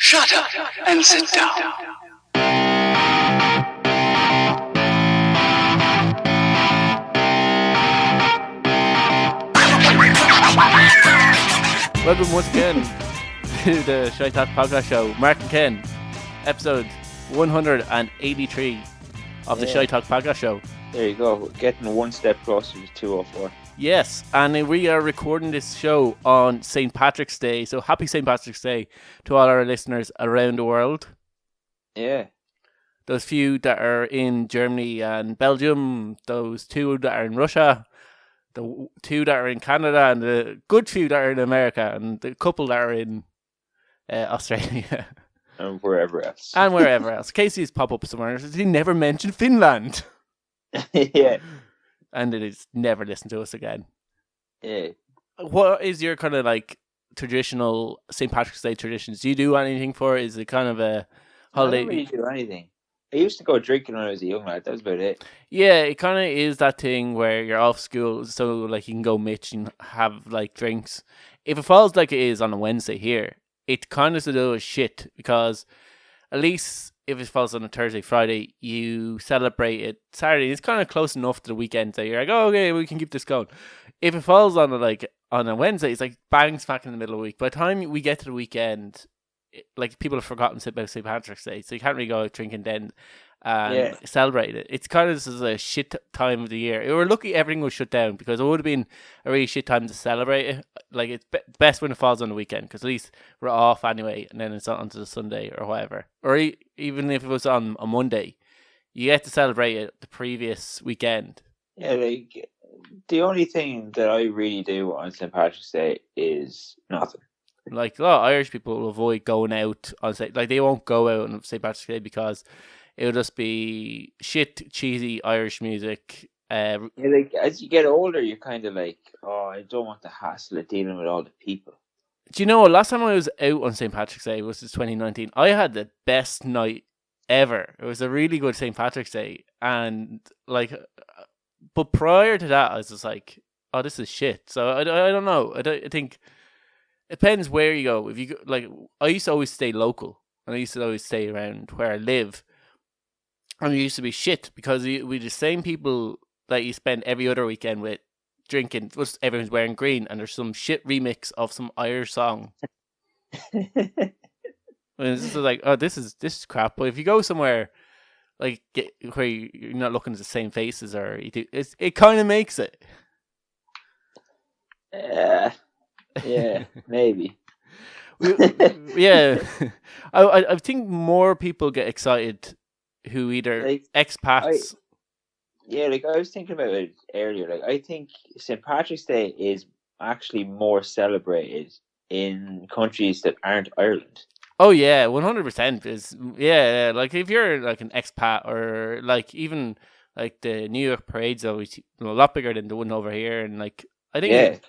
Shut up and sit down. Welcome once again to the Shite podcast show. Mark and Ken, episode 183 of the Shite podcast show. There you go, getting one step closer to 204. Yes, and we are recording this show on St. Patrick's Day. So happy St. Patrick's Day to all our listeners around the world. Yeah. Those few that are in Germany and Belgium, those two that are in Russia, the two that are in Canada, and the good few that are in America, and the couple that are in Australia. And wherever else. Casey's pop up somewhere. He never mentioned Finland. Yeah. And it is never listen to us again. Yeah. What is your kind of like traditional St. Patrick's Day traditions? Do you do anything for it? Is it kind of a holiday? I don't really do anything. I used to go drinking when I was a young lad. That was about it. Yeah, it kind of is that thing where you're off school, so like you can go mitch and have like drinks. If it falls like it is on a Wednesday here, it kind of do as shit, because at least if it falls on a Thursday, Friday, you celebrate it Saturday. It's kind of close enough to the weekend that you're like, oh, okay, we can keep this going. If it falls on a Wednesday, it's like bang smack in the middle of the week. By the time we get to the weekend, like people have forgotten about St. Patrick's Day, so you can't really go out drinking then and celebrate it. It's kind of just a shit time of the year. We were lucky everything was shut down, because it would have been a really shit time to celebrate it. Like, it's best when it falls on the weekend, because at least we're off anyway, and then it's on to the Sunday or whatever. Or even if it was on a Monday, you get to celebrate it the previous weekend. Yeah, like, the only thing that I really do on St. Patrick's Day is nothing. Like, a lot of Irish people will avoid going out on like they won't go out on St. Patrick's Day because it'll just be shit, cheesy Irish music. Yeah, like, as you get older, you're kind of like, oh, I don't want the hassle of dealing with all the people. Do you know, last time I was out on St. Patrick's Day was 2019. I had the best night ever. It was a really good St. Patrick's Day, and like, but prior to that, I was just like, oh, this is shit. So I don't know. I think it depends where you go. If you go, like, I used to always stay local, and I used to always stay around where I live. And it used to be shit, because we the same people that you spend every other weekend with drinking. Everyone's wearing green, and there's some shit remix of some Irish song. And it's just like, oh, this is crap. But if you go somewhere like where you're not looking at the same faces, or you do, it kind of makes it. Yeah, maybe. Yeah, I think more people get excited who either like, expats. I was thinking about it earlier. Like, I think St. Patrick's Day is actually more celebrated in countries that aren't Ireland. Oh yeah, 100% is like if you're like an expat, or like even like the New York parade's always a lot bigger than the one over here, and like I think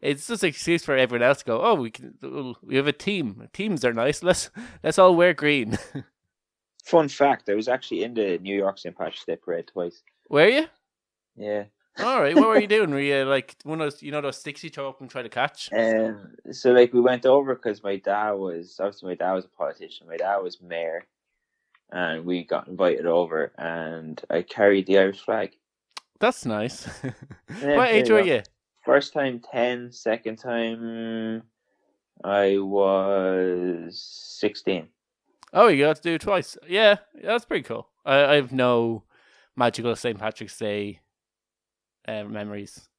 it's just an excuse for everyone else to go, oh, we have a team. Teams are nice. Let's all wear green. Fun fact, I was actually in the New York St. Patrick's Day parade twice. Were you? Yeah. All right. What were you doing? Were you like one of those, those sticks you throw up and try to catch? So like we went over because my dad was a politician. My dad was mayor, and we got invited over, and I carried the Irish flag. That's nice. What age were you? First time 10, second time I was 16. Oh, you got to do it twice. Yeah, that's pretty cool. I have no magical St. Patrick's Day memories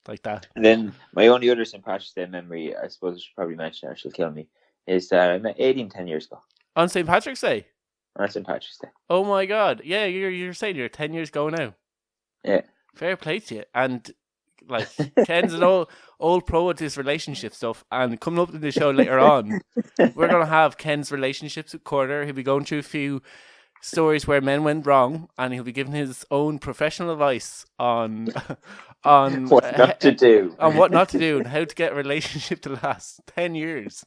like that. And then my only other St. Patrick's Day memory, I suppose I should probably mention, or she'll kill me, is that I met Aileen 10 years ago. On St. Patrick's Day? On St. Patrick's Day. Oh my God. Yeah, you're saying you're 10 years ago now. Yeah. Fair play to you. And like, Ken's an old pro at this relationship stuff, and coming up in the show later on, we're going to have Ken's relationships corner. He'll be going through a few stories where men went wrong, and he'll be giving his own professional advice on what not to do, on what not to do, and how to get a relationship to last 10 years.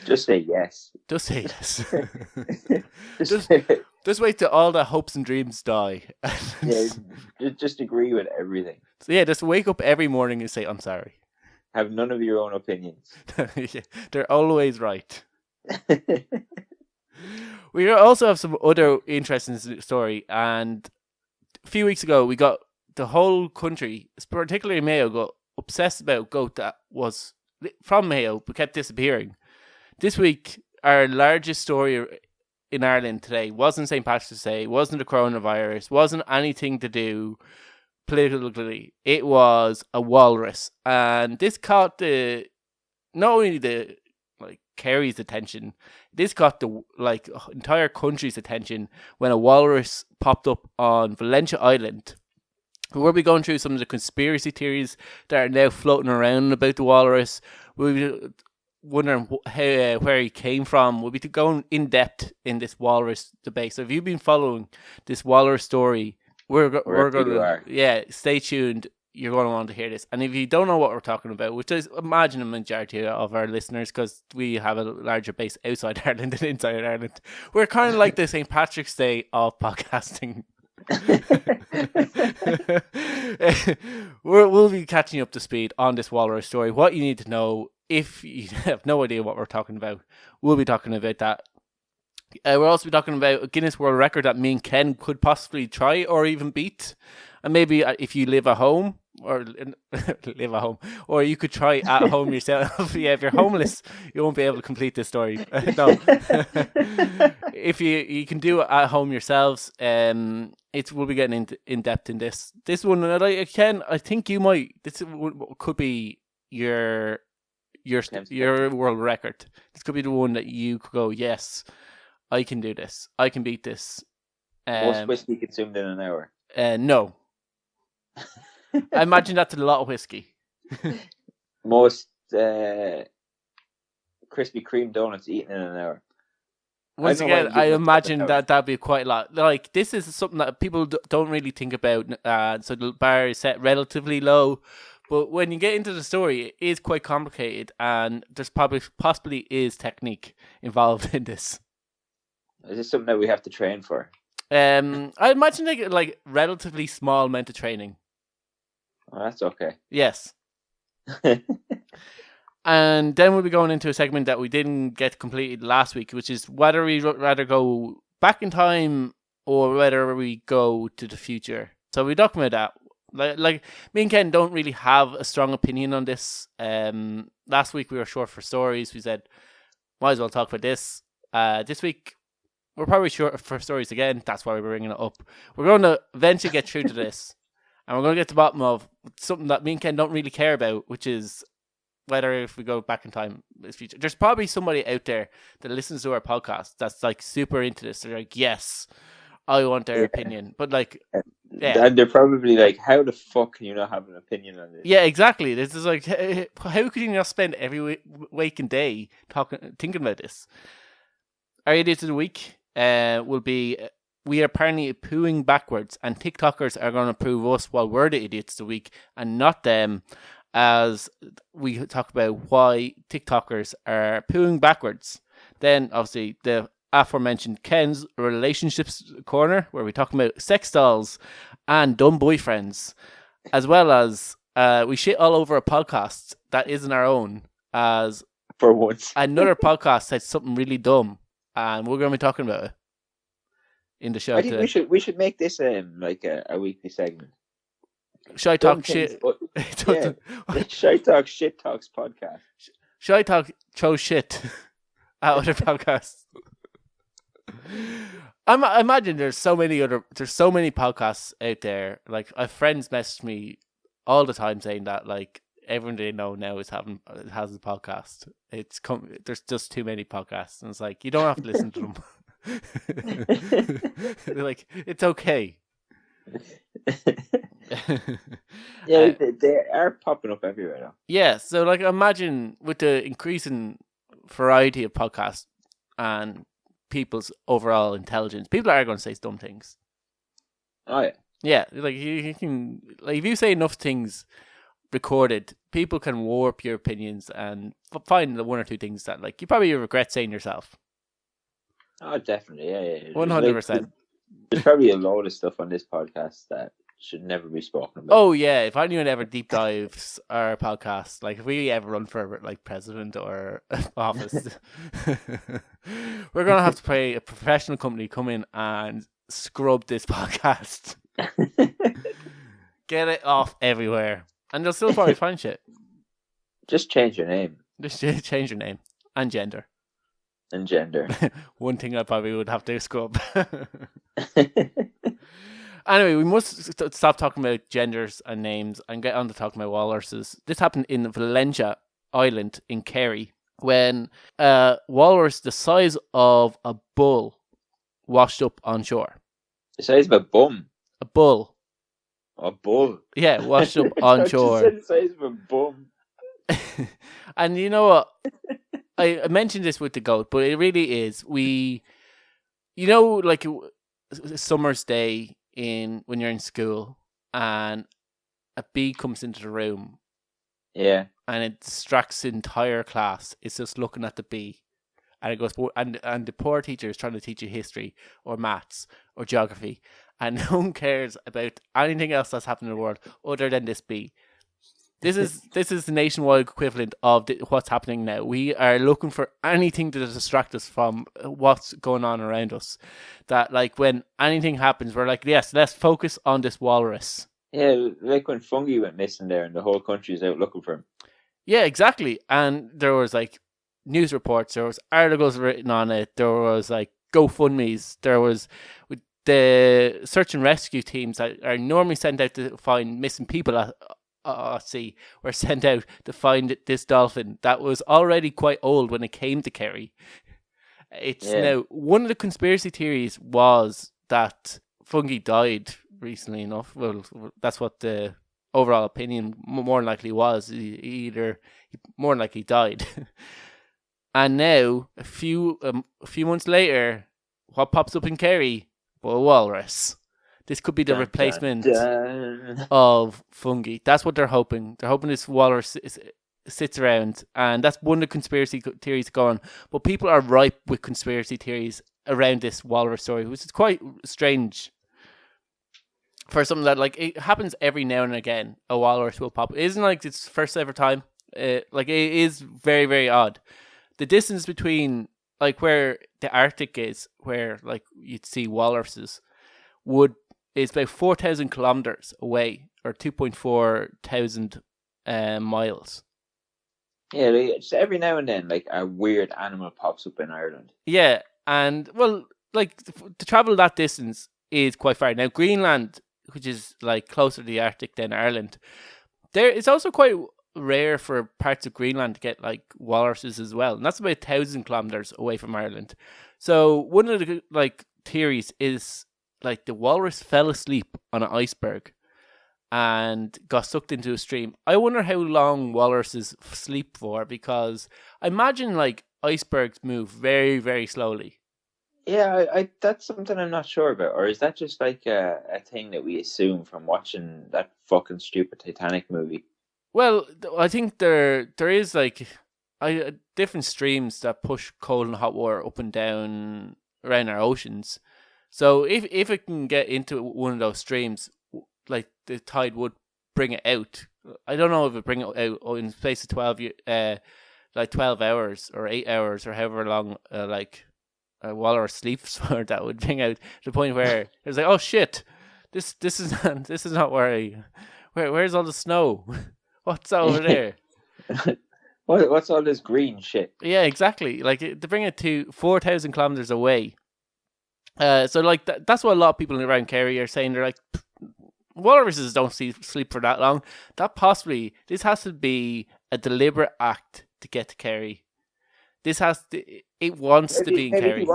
Just say yes. Just say yes. Just wait till all the hopes and dreams die. Yeah, just agree with everything. So yeah, just wake up every morning and say, I'm sorry. have none of your own opinions. Yeah, they're always right. We also have some other interesting story, and a few weeks ago we got the whole country, particularly Mayo, got obsessed about a goat that was from Mayo but kept disappearing. This week, our largest story in Ireland today wasn't St. Patrick's Day, wasn't the coronavirus, wasn't anything to do politically. It was a walrus, and this caught not only the Kerry's attention, this got the entire country's attention when a walrus popped up on Valentia Island. We'll be going through some of the conspiracy theories that are now floating around about the walrus. We'll be wondering where he came from. We'll be going in depth in this walrus debate. So if you've been following this walrus story, we're going to stay tuned. You're going to want to hear this. And if you don't know what we're talking about, which is imagine a majority of our listeners, because we have a larger base outside Ireland than inside Ireland, we're kind of like the St. Patrick's Day of podcasting. We'll be catching you up to speed on this walrus story. What you need to know if you have no idea what we're talking about, we'll be talking about that. We'll also be talking about a Guinness World Record that me and Ken could possibly try or even beat. And maybe if you live at home, or you could try at home yourself. Yeah, if you're homeless, you won't be able to complete this story. No. If you can do it at home yourselves, we'll be getting in depth in this. This one, Ken, I think you might. This could be your world record. This could be the one that you could go, yes, I can do this. I can beat this. Most whiskey consumed in an hour. No. I imagine that's a lot of whiskey. Most Krispy Kreme donuts eaten in an hour. Once again, I imagine that'd be quite a lot. Like, this is something that people don't really think about. So the bar is set relatively low. But when you get into the story, it is quite complicated. And there's possibly is technique involved in this. Is this something that we have to train for? I imagine like relatively small amount of training. Oh, that's okay. Yes. And then we'll be going into a segment that we didn't get completed last week, which is whether we rather go back in time or whether we go to the future. So we talk about that. Like me and Ken don't really have a strong opinion on this. Last week we were short for stories. We said, might as well talk about this. This week we're probably short for stories again. That's why we're bringing it up. We're going to eventually get through to this. And we're going to get to the bottom of something that me and Ken don't really care about, which is whether if we go back in time in the future. There's probably somebody out there that listens to our podcast that's like super into this. They're like, yes, I want their opinion. But like, yeah. And they're probably like, how the fuck can you not have an opinion on this? Yeah, exactly. This is like, how could you not spend every waking day thinking about this? Our idiot of the week will be... We are apparently pooing backwards, and TikTokers are going to prove us while we're the idiots of the week and not them, as we talk about why TikTokers are pooing backwards. Then, obviously, the aforementioned Ken's Relationships Corner, where we talk about sex dolls and dumb boyfriends, as well as we shit all over a podcast that isn't our own, as for once another podcast said something really dumb, and we're going to be talking about it in the show. I think we should make this like a weekly segment. Shite Talk Shit. Shite Talk Shit Talks podcast. Shite Talk Throw Shit at other podcasts. I imagine there's so many podcasts out there. Like, I have friends message me all the time saying that like everyone they know now has a podcast. There's just too many podcasts, and it's like you don't have to listen to them. They're like, it's okay. Yeah, they are popping up everywhere now. Yeah, so like imagine with the increasing variety of podcasts and people's overall intelligence, people are going to say dumb things. Oh yeah. Yeah, like you can, like if you say enough things recorded, people can warp your opinions and find the one or two things that like you probably regret saying yourself. Oh, definitely, yeah. 100%. There's probably a load of stuff on this podcast that should never be spoken about. Oh yeah, if anyone ever deep dives our podcast, like if we ever run for like president or office, we're gonna have to pay a professional company to come in and scrub this podcast, get it off everywhere, and they'll still probably find shit. Just change your name. Just change your name and gender. And gender. One thing I probably would have to scrub. Anyway, we must stop talking about genders and names and get on to talking about walruses. This happened in Valentia Island in Kerry when a walrus the size of a bull washed up on shore. The size of a bum. A bull. A bull. Yeah, washed up on shore. You said the size of a bum. And you know what? I mentioned this with the goat, but it really is. Like a summer's day when you're in school and a bee comes into the room. Yeah. And it distracts the entire class. It's just looking at the bee. And it goes, and the poor teacher is trying to teach you history or maths or geography. And no one cares about anything else that's happening in the world other than this bee. This is the nationwide equivalent of what's happening now. We are looking for anything to distract us from what's going on around us. That like when anything happens, we're like, yes, let's focus on this walrus. Yeah, like when fungi went missing there and the whole country is out looking for him. Yeah, exactly. And there was like news reports, there was articles written on it, there was like GoFundMes, there was the search and rescue teams that are normally sent out to find missing people at sea were sent out to find this dolphin that was already quite old when it came to Kerry. It's now one of the conspiracy theories was that fungi died recently enough. Well, that's what the overall opinion more than likely was. More than likely died. And now a few months later, what pops up in Kerry? But a walrus. This could be the replacement of fungi. That's what they're hoping. They're hoping this walrus sits around. And that's one of the conspiracy theories going. But people are ripe with conspiracy theories around this walrus story, which is quite strange. For something that, like, it happens every now and again. A walrus will pop. It isn't like it's first ever time. It is very, very odd. The distance between, like, where the Arctic is, where, like, you'd see walruses, is about 4,000 kilometers away, or 2.4 thousand miles. Yeah, just every now and then, like a weird animal pops up in Ireland. Yeah, and well, like to travel that distance is quite far. Now, Greenland, which is like closer to the Arctic than Ireland, it's also quite rare for parts of Greenland to get like walruses as well, and that's about 1,000 kilometers away from Ireland. So one of the like theories is, like, the walrus fell asleep on an iceberg and got sucked into a stream. I wonder how long walruses sleep for, because I imagine like icebergs move very, very slowly. Yeah, I that's something I'm not sure about. Or is that just like a thing that we assume from watching that fucking stupid Titanic movie? Well, I think there is like different streams that push cold and hot water up and down around our oceans. So if it can get into one of those streams, like the tide would bring it out. I don't know if it bring it out in space of 12 hours or 8 hours or however long like a walrus sleeps for, that would bring out to the point where it's like, oh shit, this is not where's all the snow? What's over there? What's all this green shit? Yeah, exactly. Like to bring it to 4,000 kilometers away. So like that's what a lot of people around Kerry are saying. They're like, walruses don't sleep for that long. This has to be a deliberate act to get to Kerry. It wants to be in Kerry. Maybe he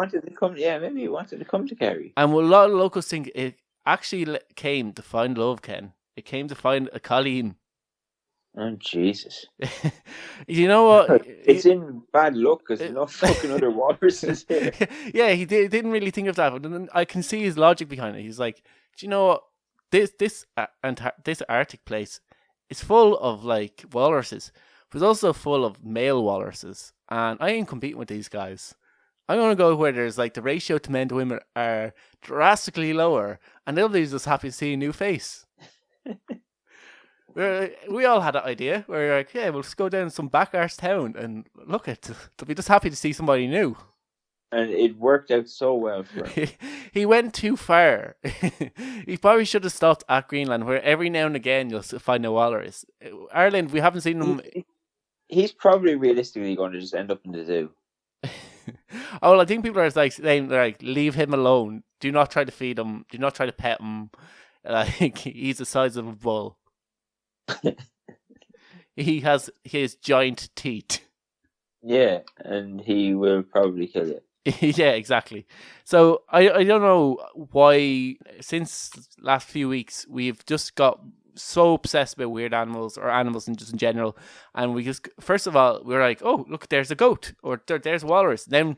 wanted to come to Kerry. And what a lot of locals think, it actually came to find love, Ken. It came to find a Colleen. Oh, Jesus. You know what? It's in bad luck because there's no fucking other walruses here. Yeah, he didn't really think of that, but then I can see his logic behind it. He's like, do you know what? This Arctic place is full of like walruses, but it's also full of male walruses, and I ain't competing with these guys. I'm gonna go where there's like the ratio to men to women are drastically lower, and they'll be just happy to see a new face. We all had that idea. We're like, yeah, we'll just go down to some back arse town and look at. They'll be just happy to see somebody new. And it worked out so well for him. He went too far. He probably should have stopped at Greenland, where every now and again you'll find a walrus. Ireland, we haven't seen them. He's probably realistically going to just end up in the zoo. Oh, well, I think people are like saying, like, leave him alone. Do not try to feed him. Do not try to pet him. Like, he's the size of a bull. He has his giant teeth. Yeah, and he will probably kill you. Yeah, exactly. So I don't know why since last few weeks we've just got so obsessed about weird animals or animals in just in general, and we just first of all we're like, oh look, there's a goat or there's a walrus. Then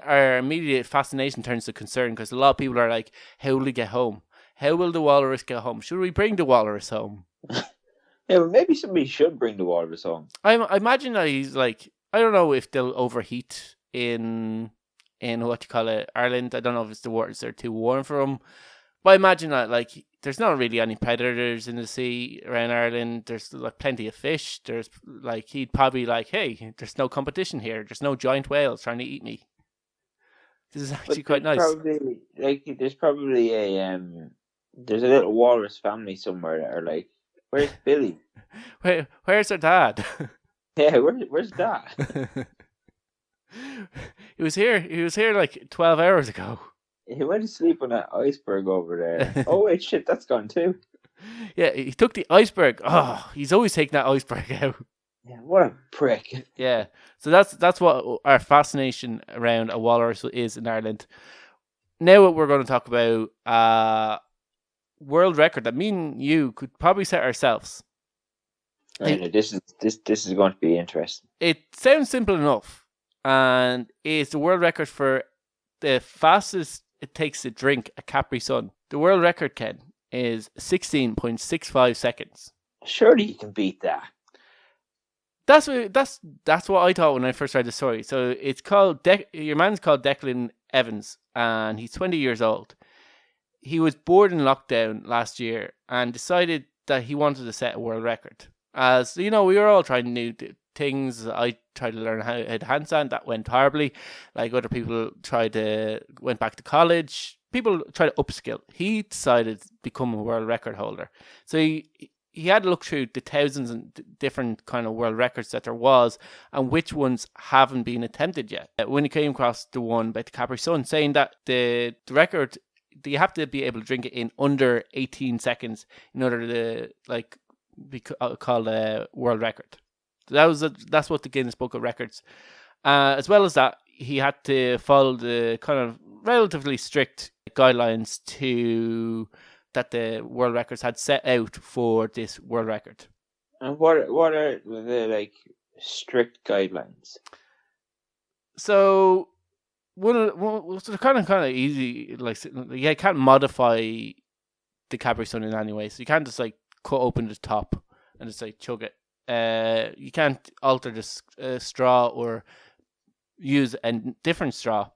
our immediate fascination turns to concern because a lot of people are like, how will he get home? How will the walrus get home? Should we bring the walrus home? Yeah, well, maybe somebody should bring the walrus home. I imagine that he's like, I don't know if they'll overheat in what you call it, Ireland. I don't know if it's the waters are too warm for them. But I imagine that like there's not really any predators in the sea around Ireland. There's like plenty of fish. There's like he'd probably like, hey, there's no competition here. There's no giant whales trying to eat me. This is actually quite nice. Probably, like there's probably there's a little walrus family somewhere that are like, where's Billy? Where's their dad? Yeah, where's Dad? He was here like 12 hours ago. He went to sleep on that iceberg over there. Oh wait, shit, that's gone too. Yeah, he took the iceberg. Oh, he's always taking that iceberg out. Yeah, what a prick. Yeah, so that's what our fascination around a walrus is in Ireland. Now what we're going to talk about world record that me and you could probably set ourselves. Right, this is going to be interesting. It sounds simple enough, and it's the world record for the fastest it takes to drink a Capri Sun. The world record, Ken, is 16.65 seconds. Surely you can beat that. That's what I thought when I first read the story. So it's called your man's called Declan Evans, and he's 20 years old. He was bored in lockdown last year and decided that he wanted to set a world record. As you know, we were all trying new things. I tried to learn how to handstand. That went horribly. Like other people went back to college. People try to upskill. He decided to become a world record holder. So he had to look through the thousands and different kind of world records that there was and which ones haven't been attempted yet. When he came across the one by the Capri Sun, saying that the record, you have to be able to drink it in under 18 seconds in order to be called a world record. So that's what the Guinness Book of Records. As well as that, he had to follow the kind of relatively strict guidelines that the world records had set out for this world record. And what are the strict guidelines? So they're kind of easy. Like you can't modify the Capri Sun in any way. So you can't just cut open the top and just chug it. You can't alter the straw or use a different straw.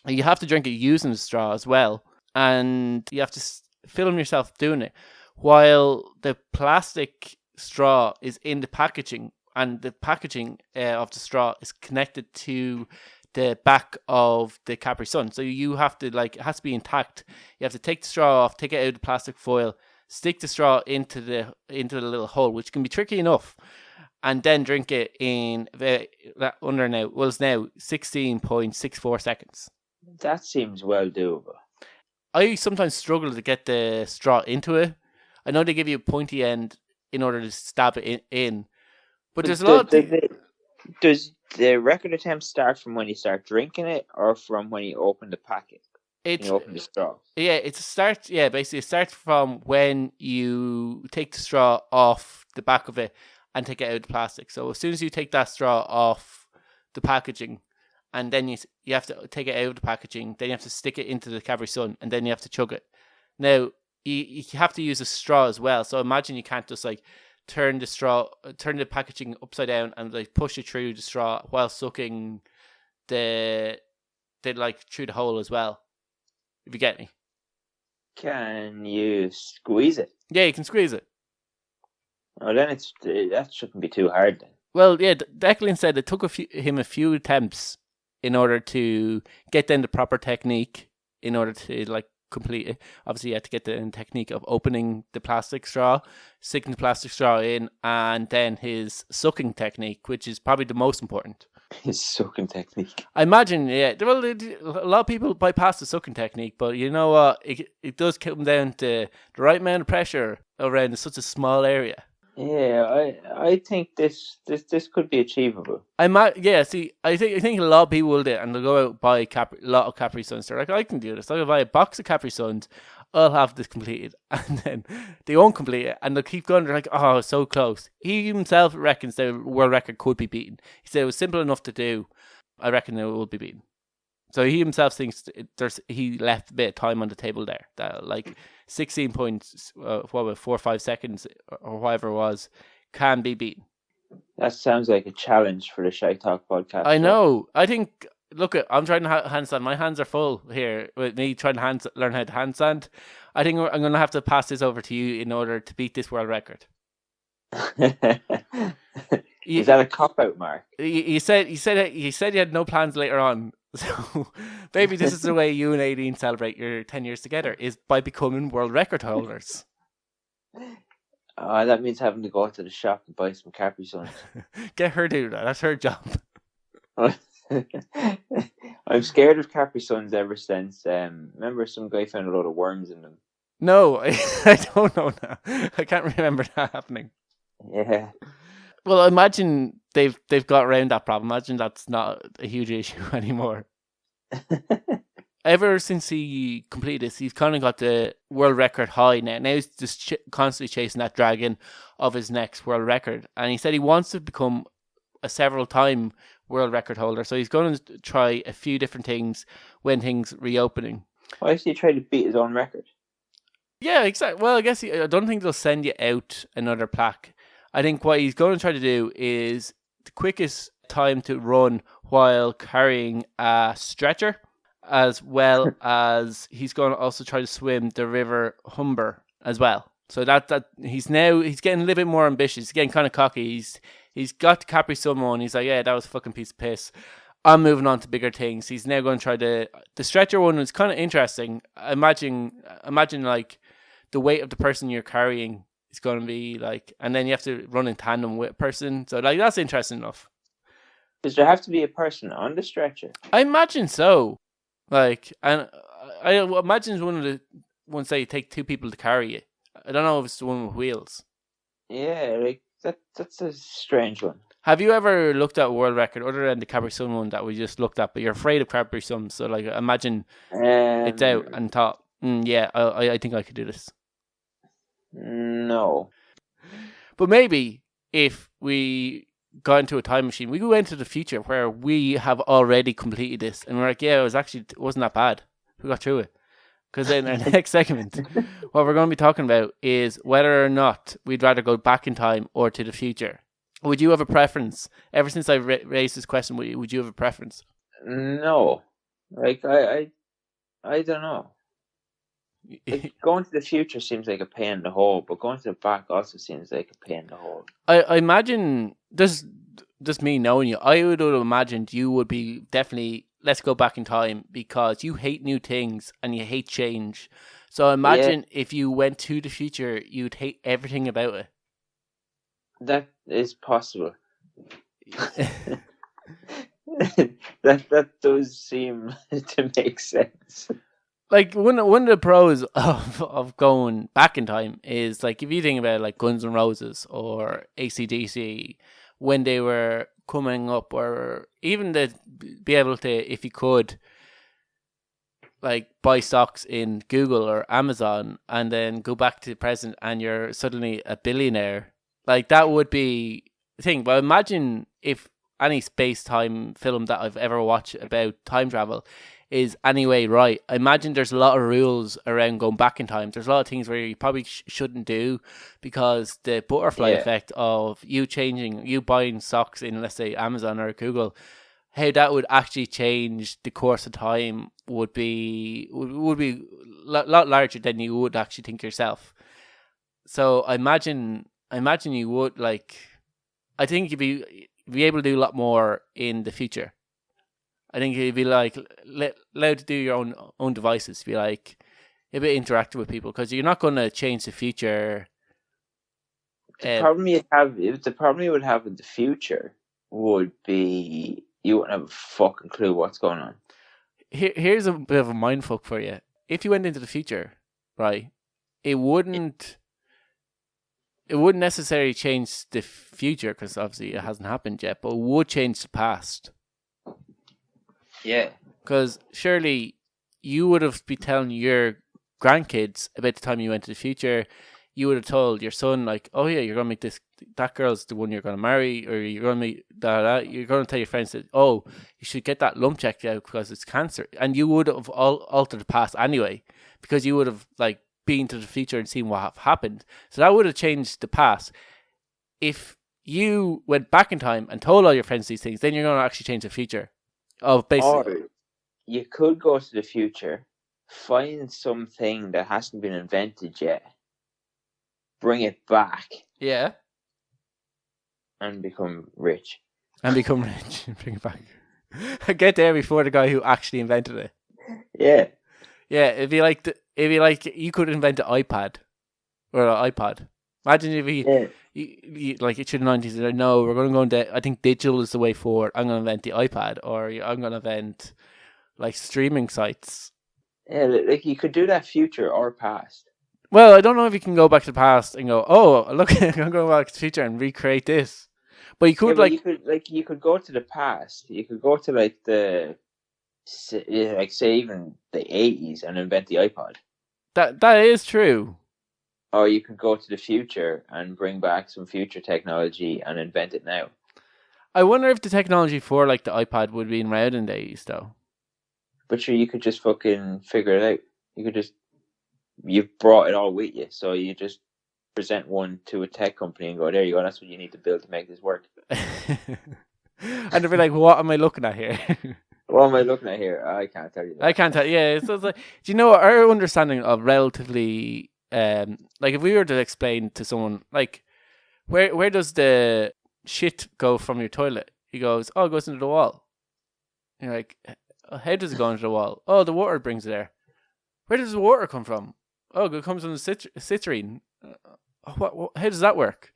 You have to drink it using the straw as well, and you have to film yourself doing it while the plastic straw is in the packaging, and the packaging of the straw is connected to the back of the Capri Sun. So you have to it has to be intact. You have to take the straw off, take it out of the plastic foil, stick the straw into the little hole, which can be tricky enough, and then drink it in it's now 16.64 seconds. That seems well doable. I sometimes struggle to get the straw into it. I know they give you a pointy end in order to stab it in, but there's a lot of Does the record attempt start from when you start drinking it or from when you open the packet? You open the straw. Yeah, basically it starts from when you take the straw off the back of it and take it out of the plastic. So as soon as you take that straw off the packaging, and then you have to take it out of the packaging, then you have to stick it into the Capri Sun, and then you have to chug it. Now, you have to use a straw as well. So imagine you can't just turn the packaging upside down and push it through the straw while sucking through the hole as well. If you get me. Can you squeeze it? Yeah, you can squeeze it. Oh, then that shouldn't be too hard then. Well, yeah, Declan said it took him a few attempts in order to get then the proper technique in order to like complete it. Obviously, you had to get the technique of opening the plastic straw, sticking the plastic straw in, and then his sucking technique, which is probably the most important. His sucking technique. I imagine, yeah. Well, a lot of people bypass the sucking technique, but you know what? It does come down to the right amount of pressure around such a small area. Yeah, I think this could be achievable. See, I think a lot of people will do it, and they'll go out and buy a lot of Capri Suns. They're like, I can do this. I'll buy a box of Capri Suns. I'll have this completed, and then they won't complete it, and they'll keep going. They're like, oh, so close. He himself reckons the world record could be beaten. He said it was simple enough to do. I reckon it will be beaten. So he himself thinks he left a bit of time on the table there. That like 16 points, 4 or 5 seconds or whatever it was, can be beaten. That sounds like a challenge for the Shite Talk podcast. I know. I think. Look, I'm trying to handstand. My hands are full here with me trying to learn how to handstand. I think I'm going to have to pass this over to you in order to beat this world record. Is that a cop-out, Mark? You said you had no plans later on. So maybe this is the way you and Aileen celebrate your 10 years together, is by becoming world record holders. That means having to go to the shop and buy some Capri Suns. Get her to do that. That's her job. I'm scared of Capri Suns ever since. Remember some guy found a load of worms in them? No, I don't know now. I can't remember that happening. Yeah. Well, imagine they've got around that problem. Imagine that's not a huge issue anymore. Ever since he completed this, he's kind of got the world record high now. Now he's just constantly chasing that dragon of his next world record. And he said he wants to become a several-time world record holder. So he's going to try a few different things when things reopening. Why is he trying to beat his own record? Yeah, exactly. Well, I guess I don't think they'll send you out another plaque. I think what he's going to try to do is the quickest time to run while carrying a stretcher, as well as he's going to also try to swim the River Humber as well. So that he's getting a little bit more ambitious. He's getting kind of cocky. He's got the Capri Sun one. He's like, yeah, that was a fucking piece of piss. I'm moving on to bigger things. He's now going to try the stretcher one. Was kind of interesting. Imagine like the weight of the person you're carrying. It's going to be like, and then you have to run in tandem with a person. So like, that's interesting enough. Does there have to be a person on the stretcher? I imagine so. Like, and I imagine one of the ones that you take two people to carry it. I don't know if it's the one with wheels. Yeah, like that's a strange one. Have you ever looked at a world record other than the Capri Sun one that we just looked at? But you're afraid of Capri Sun, so like, imagine it's out and thought, yeah, I think I could do this. No. But maybe if we got into a time machine, we go into the future where we have already completed this, and we're like, yeah, it wasn't that bad. We got through it. Because in our next segment, what we're going to be talking about is whether or not we'd rather go back in time or to the future. Would you have a preference? Ever since I raised this question, would you have a preference? No. Like, I don't know. Like, going to the future seems like a pain in the hole, but going to the back also seems like a pain in the hole. I imagine, just me knowing you, I would have imagined you would be definitely, let's go back in time, because you hate new things and you hate change. So I imagine if you went to the future, you'd hate everything about it. That is possible. that does seem to make sense. Like, one of the pros of going back in time is, like, if you think about, like, Guns N' Roses or AC/DC, when they were coming up, or even to be able to, if you could, like, buy stocks in Google or Amazon and then go back to the present and you're suddenly a billionaire, like, that would be the thing. But imagine if any space-time film that I've ever watched about time travel is anyway right. I imagine there's a lot of rules around going back in time. There's a lot of things where you probably shouldn't do, because the butterfly effect of you buying stocks in, let's say, Amazon or Google, how that would actually change the course of time would be a lot larger than you would actually think yourself. So I imagine you would like. I think you'd be able to do a lot more in the future. I think you'd be like allowed to do your own devices. Be like a bit interactive with people because you're not going to change the future. The problem you would have in the future would be you wouldn't have a fucking clue what's going on. Here's a bit of a mindfuck for you. If you went into the future, right, it wouldn't necessarily change the future because obviously it hasn't happened yet, but it would change the past. Yeah. Because surely you would have been telling your grandkids about the time you went to the future. You would have told your son, like, oh yeah, you're going to meet that girl's the one you're going to marry, or you're going to meet that. You're going to tell your friends that, oh, you should get that lump checked out because it's cancer. And you would have altered the past anyway, because you would have, like, been to the future and seen what happened. So that would have changed the past. If you went back in time and told all your friends these things, then you're going to actually change the future. Of basically, or you could go to the future, find something that hasn't been invented yet, bring it back, yeah, and become rich. Bring it back. Get there before the guy who actually invented it. Yeah, it'd be like you could invent an iPad or an iPod. Imagine if you like it should 90s. No, we're going to go into. I think digital is the way forward. I'm going to invent the iPad, or I'm going to invent like streaming sites. Yeah, like you could do that future or past. Well, I don't know if you can go back to the past and go, oh, look, I'm going back to the future and recreate this. But you could you could go to the past. You could go to like say even the 80s and invent the iPod. That is true. Or you could go to the future and bring back some future technology and invent it now. I wonder if the technology for like the iPad would be around in the 80s though. But sure, you could just fucking figure it out. You've brought it all with you, so you just present one to a tech company and go, there you go, that's what you need to build to make this work. And they'll be like, what am I looking at here? What am I looking at here? I can't tell you that. I can't tell. Yeah, so it's like, do you know our understanding of relatively, like if we were to explain to someone, like, where does the shit go from your toilet? He goes, oh, it goes into the wall. And you're like, how does it go into the wall? Oh, the water brings it there. Where does the water come from? Oh, it comes from the citrine. What? How does that work?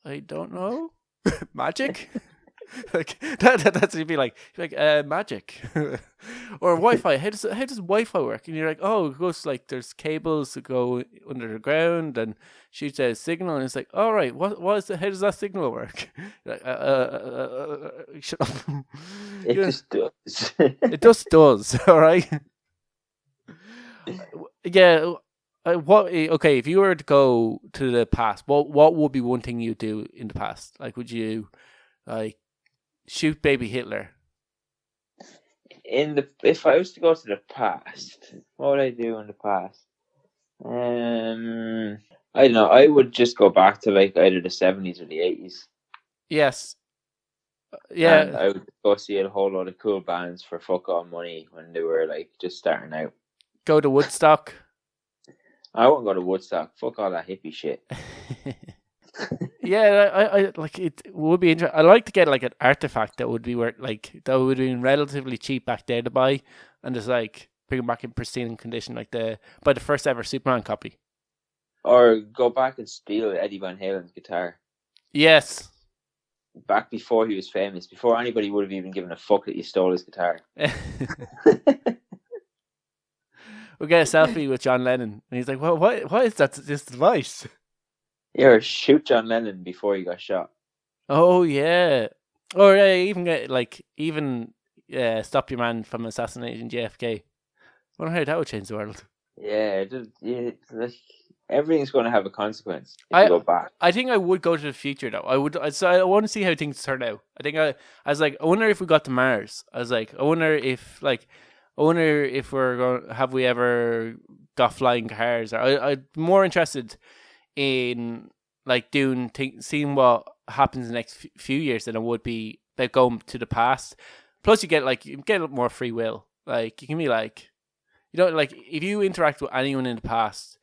I don't know. Magic? Like that's you'd be like magic. Or Wi-Fi. How does Wi-Fi work? And you're like, oh, it goes like there's cables that go under the ground and shoots out a signal. And it's like, all right, what is how does that signal work? Like, shut up. It just does. It just does. All right. Yeah. Okay, if you were to go to the past, what would be one thing you'd do in the past? Like, would you like shoot baby Hitler? If I was to go to the past, what would I do in the past? I don't know. I would just go back to like either the 70s or the 80s. Yes. Yeah. And I would go see a whole lot of cool bands for fuck all money when they were like just starting out. Go to Woodstock. I won't go to Woodstock. Fuck all that hippie shit. Yeah, I like it would be interesting. I like to get like an artifact that would be worth that would be relatively cheap back there to buy, and just like bring it back in pristine condition, like the first ever Superman copy. Or go back and steal Eddie Van Halen's guitar. Yes. Back before he was famous, before anybody would have even given a fuck that you stole his guitar. We'll get a selfie with John Lennon, and he's like, "Well, what is that? This device?" Yeah, or shoot John Lennon before he got shot. Oh yeah, or even get stop your man from assassinating JFK. I wonder how that would change the world. Yeah, everything's going to have a consequence if you go back. I think I would go to the future though. I would. So I want to see how things turn out. I was like, I wonder if we got to Mars. I was like, I wonder if we're going. Have we ever got flying cars? Or I'm more interested in like seeing what happens in the next few years than it would be about going to the past. Plus, you get a lot more free will. Like you can be like, like if you interact with anyone in the past,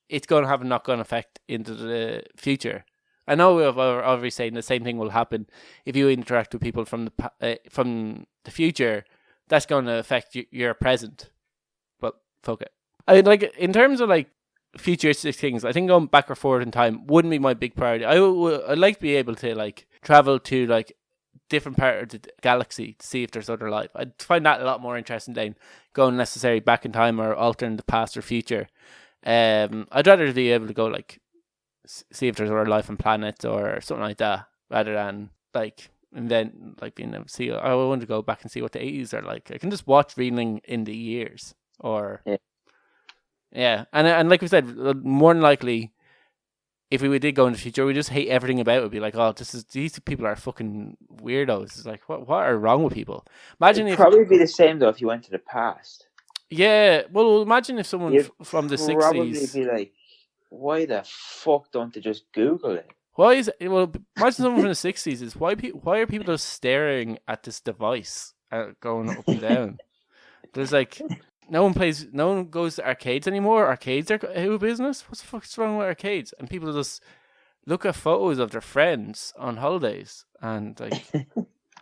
it's going to have a knock-on effect into the future. I know we're obviously saying the same thing will happen if you interact with people from the future. That's going to affect your present. But fuck it. I mean, like, in terms of like futuristic things, I think going back or forward in time wouldn't be my big priority. I'd like to be able to like travel to like different part of the galaxy to see if there's other life. I'd find that a lot more interesting than going necessarily back in time or altering the past or future. I'd rather be able to go like see if there's other life on planets or something like that, rather than like invent like being able to see. I want to go back and see what the 80s are like. I can just watch reeling in the years, or yeah. And like we said, more than likely, if we did go in the future, we just hate everything about it. It'd be like, oh, these people are fucking weirdos. It's like, what are wrong with people? Imagine It'd if probably be the same though if you went to the past. Yeah, well, imagine if someone from the 60s... probably be like, why the fuck don't they just Google it? Why is it? Well, imagine someone from the 60s is why are people just staring at this device going up and down? There's like, no one goes to arcades anymore. Arcades are out of business. What the fuck's wrong with arcades? And people just look at photos of their friends on holidays and like...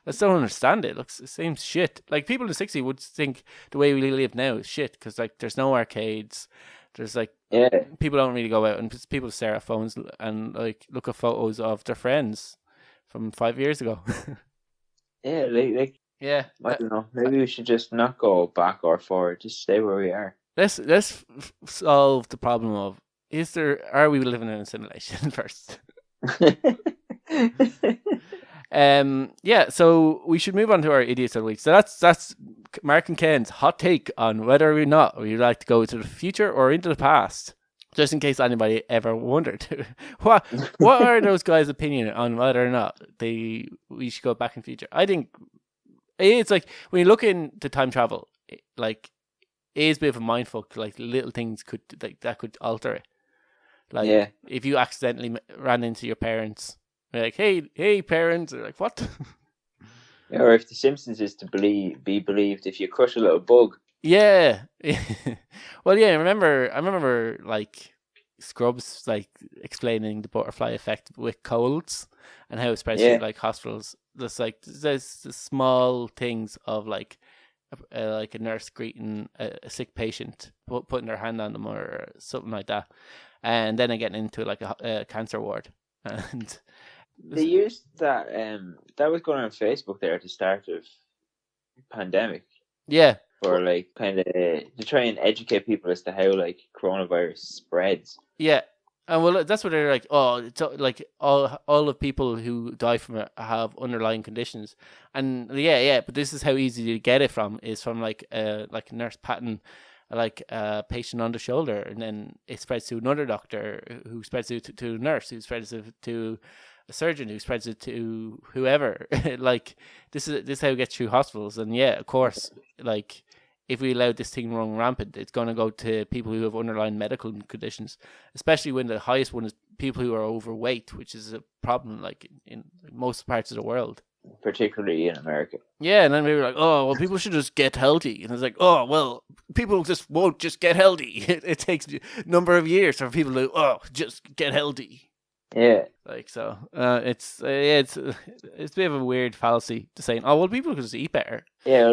I just don't understand it. It seems shit. Like, people in the 60s would think the way we live now is shit, because like there's no arcades. There's like people don't really go out, and people stare at phones and like look at photos of their friends from 5 years ago. Yeah. I don't know. Maybe we should just not go back or forward. Just stay where we are. Let's solve the problem of are we living in a simulation first? So we should move on to our idiots of the week. So that's Mark and Ken's hot take on whether or not we like to go to the future or into the past. Just in case anybody ever wondered, what are those guys' opinion on whether or not we should go back in the future? I think it's like when you look into time travel, like it is a bit of a mindfuck. Like little things could alter it. Like if you accidentally ran into your parents. They're like, hey, parents. They're like, what? Yeah, or if The Simpsons is to be believed, if you crush a little bug. Yeah. Well, yeah. I remember like Scrubs like explaining the butterfly effect with colds and how it spreads through like hospitals. There's the small things of like a nurse greeting a sick patient, putting their hand on them or something like that, and then getting into like a cancer ward and. They used that that was going on Facebook there at the start of pandemic. Yeah. For like kind of to try and educate people as to how like coronavirus spreads. Yeah. And well, that's what they're like. Oh, it's like all of people who die from it have underlying conditions, and but this is how easy to get it from is from like a nurse patting like a patient on the shoulder, and then it spreads to another doctor who spreads it to a nurse who spreads it to a surgeon who spreads it to whoever. Like this is how it gets through hospitals. And yeah, of course, like if we allow this thing run rampant, it's going to go to people who have underlying medical conditions, especially when the highest one is people who are overweight, which is a problem like in most parts of the world, particularly in America. Yeah, and then we were like, oh, well, people should just get healthy. And it's like, oh, well, people just won't just get healthy. It takes a number of years for people to, just get healthy. Yeah. Like, so, it's a bit of a weird fallacy to saying, oh, well, people could just eat better. Yeah,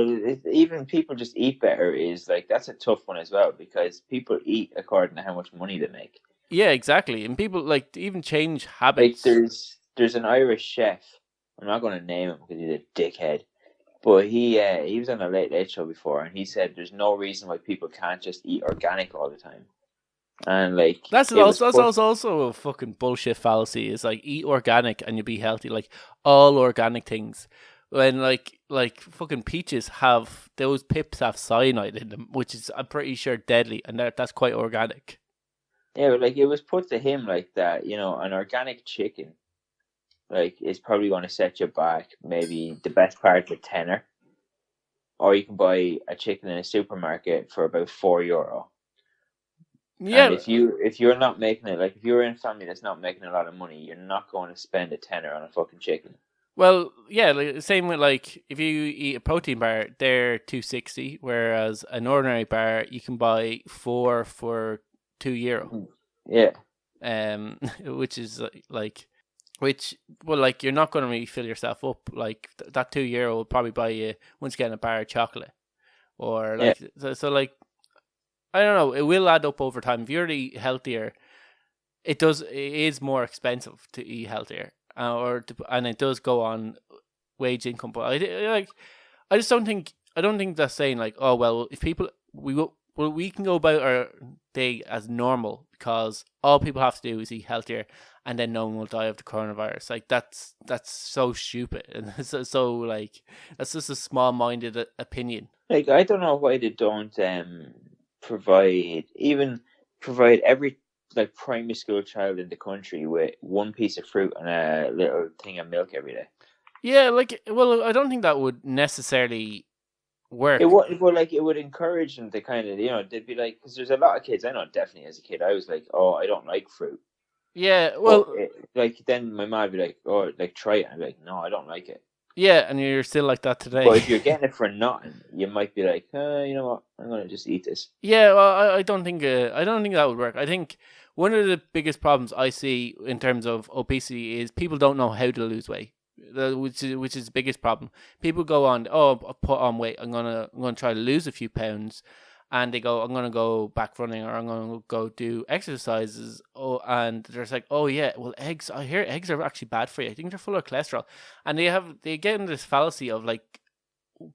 even people just eat better is like, that's a tough one as well, because people eat according to how much money they make. Yeah, exactly. And people, like, to even change habits. Like, there's an Irish chef. I'm not going to name him because he's a dickhead. But he was on a Late Late Show before, and he said there's no reason why people can't just eat organic all the time. And like that's also a fucking bullshit fallacy. It's like eat organic and you'll be healthy. Like all organic things, when like fucking peaches have those pips have cyanide in them, which is I'm pretty sure deadly, and that's quite organic. Yeah, but like it was put to him like that. You know, an organic chicken, like is probably going to set you back maybe the best part of a tenner, or you can buy a chicken in a supermarket for about €4. Yeah. And if you're not making it, like if you're in a family that's not making a lot of money, you're not going to spend a tenner on a fucking chicken. Well, yeah, like, same with like if you eat a protein bar, they're $2.60, whereas an ordinary bar you can buy 4 for €2. Yeah. Which is like you're not going to really fill yourself up. Like that €2 will probably buy you once again a bar of chocolate, or Yeah. like so like I don't know. It will add up over time. If you're eat healthier, it does. It is more expensive to eat healthier, and it does go on wage income. But I just don't think. I don't think that's saying like, oh well, if people we can go about our day as normal because all people have to do is eat healthier, and then no one will die of the coronavirus. Like that's so stupid, and so like that's just a small-minded opinion. Like, I don't know why they don't provide every like primary school child in the country with one piece of fruit and a little thing of milk every day. Yeah, like, well, I don't think that would necessarily work. It would, well, like, it would encourage them to kind of, they'd be like, because there's a lot of kids I know. Definitely as a kid, I was like, oh, I don't like fruit. Yeah, well, like then my mom would be like, oh, like try it. I'd be like, no, I don't like it. Yeah, and you're still like that today. But if you're getting it for nothing, you might be like, you know what, I'm gonna just eat this. Yeah, well, I don't think that would work. I think one of the biggest problems I see in terms of obesity is people don't know how to lose weight, which is the biggest problem. People go on, oh, I'll put on weight. I'm gonna try to lose a few pounds, and they go, I'm gonna go back running, or I'm gonna go do exercises. Oh, and they're like, oh yeah, well, eggs. I hear eggs are actually bad for you. I think they're full of cholesterol, and they get in this fallacy of like,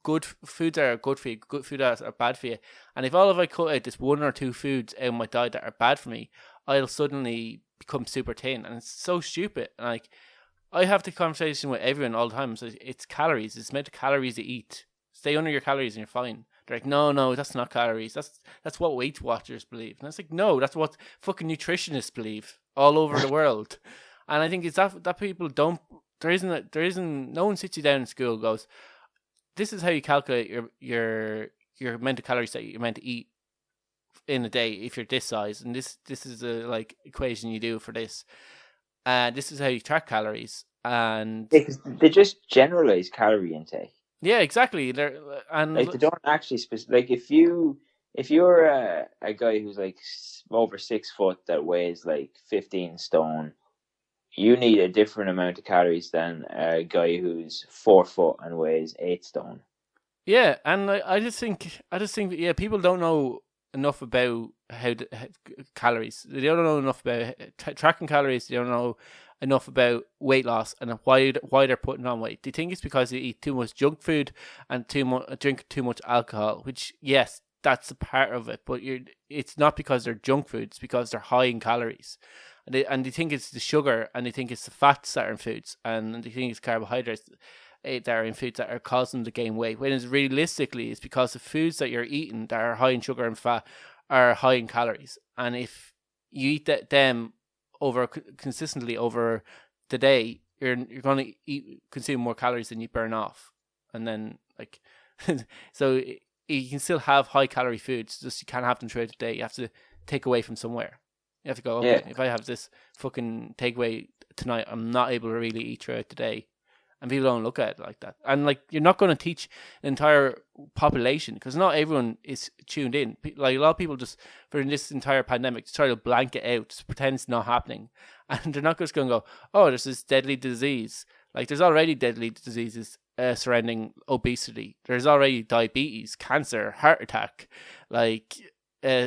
good foods are good for you, good food are bad for you. And if I cut out this one or two foods out of my diet that are bad for me, I'll suddenly become super thin. And it's so stupid. And like, I have the conversation with everyone all the time. So it's calories. It's meant to calories to eat. Stay under your calories and you're fine. They're like, no, that's not calories. That's what Weight Watchers believe. And it's like, no, that's what fucking nutritionists believe all over the world. And I think it's that people don't. There isn't. No one sits you down in school and goes, this is how you calculate your amount of calories that you're meant to eat in a day if you're this size, and this is a like equation you do for this. This is how you track calories, and they just generalize calorie intake. Yeah, exactly. They don't actually like if you're a guy who's like over 6 foot that weighs like 15 stone. You need a different amount of calories than a guy who's 4 foot and weighs 8 stone. Yeah, and I just think yeah, people don't know enough about how calories. They don't know enough about tracking calories. They don't know enough about weight loss and why they're putting on weight. They think it's because they eat too much junk food and drink too much alcohol. Which, yes, that's a part of it, but it's not because they're junk food. It's because they're high in calories. And they think it's the sugar, and they think it's the fats that are in foods, and they think it's carbohydrates that are in foods that are causing them to gain weight. When realistically, it's because the foods that you're eating that are high in sugar and fat are high in calories. And if you eat them consistently over the day, you're going to consume more calories than you burn off. And then like, so you can still have high calorie foods, just you can't have them throughout the day. You have to take away from somewhere. You have to go, okay, if I have this fucking takeaway tonight, I'm not able to really eat throughout the day. And people don't look at it like that. And like, you're not going to teach the entire population, because not everyone is tuned in. Like, a lot of people just, for this entire pandemic, just try to blank it out, just pretend it's not happening. And they're not just going to go, oh, there's this deadly disease. Like, there's already deadly diseases surrounding obesity. There's already diabetes, cancer, heart attack, like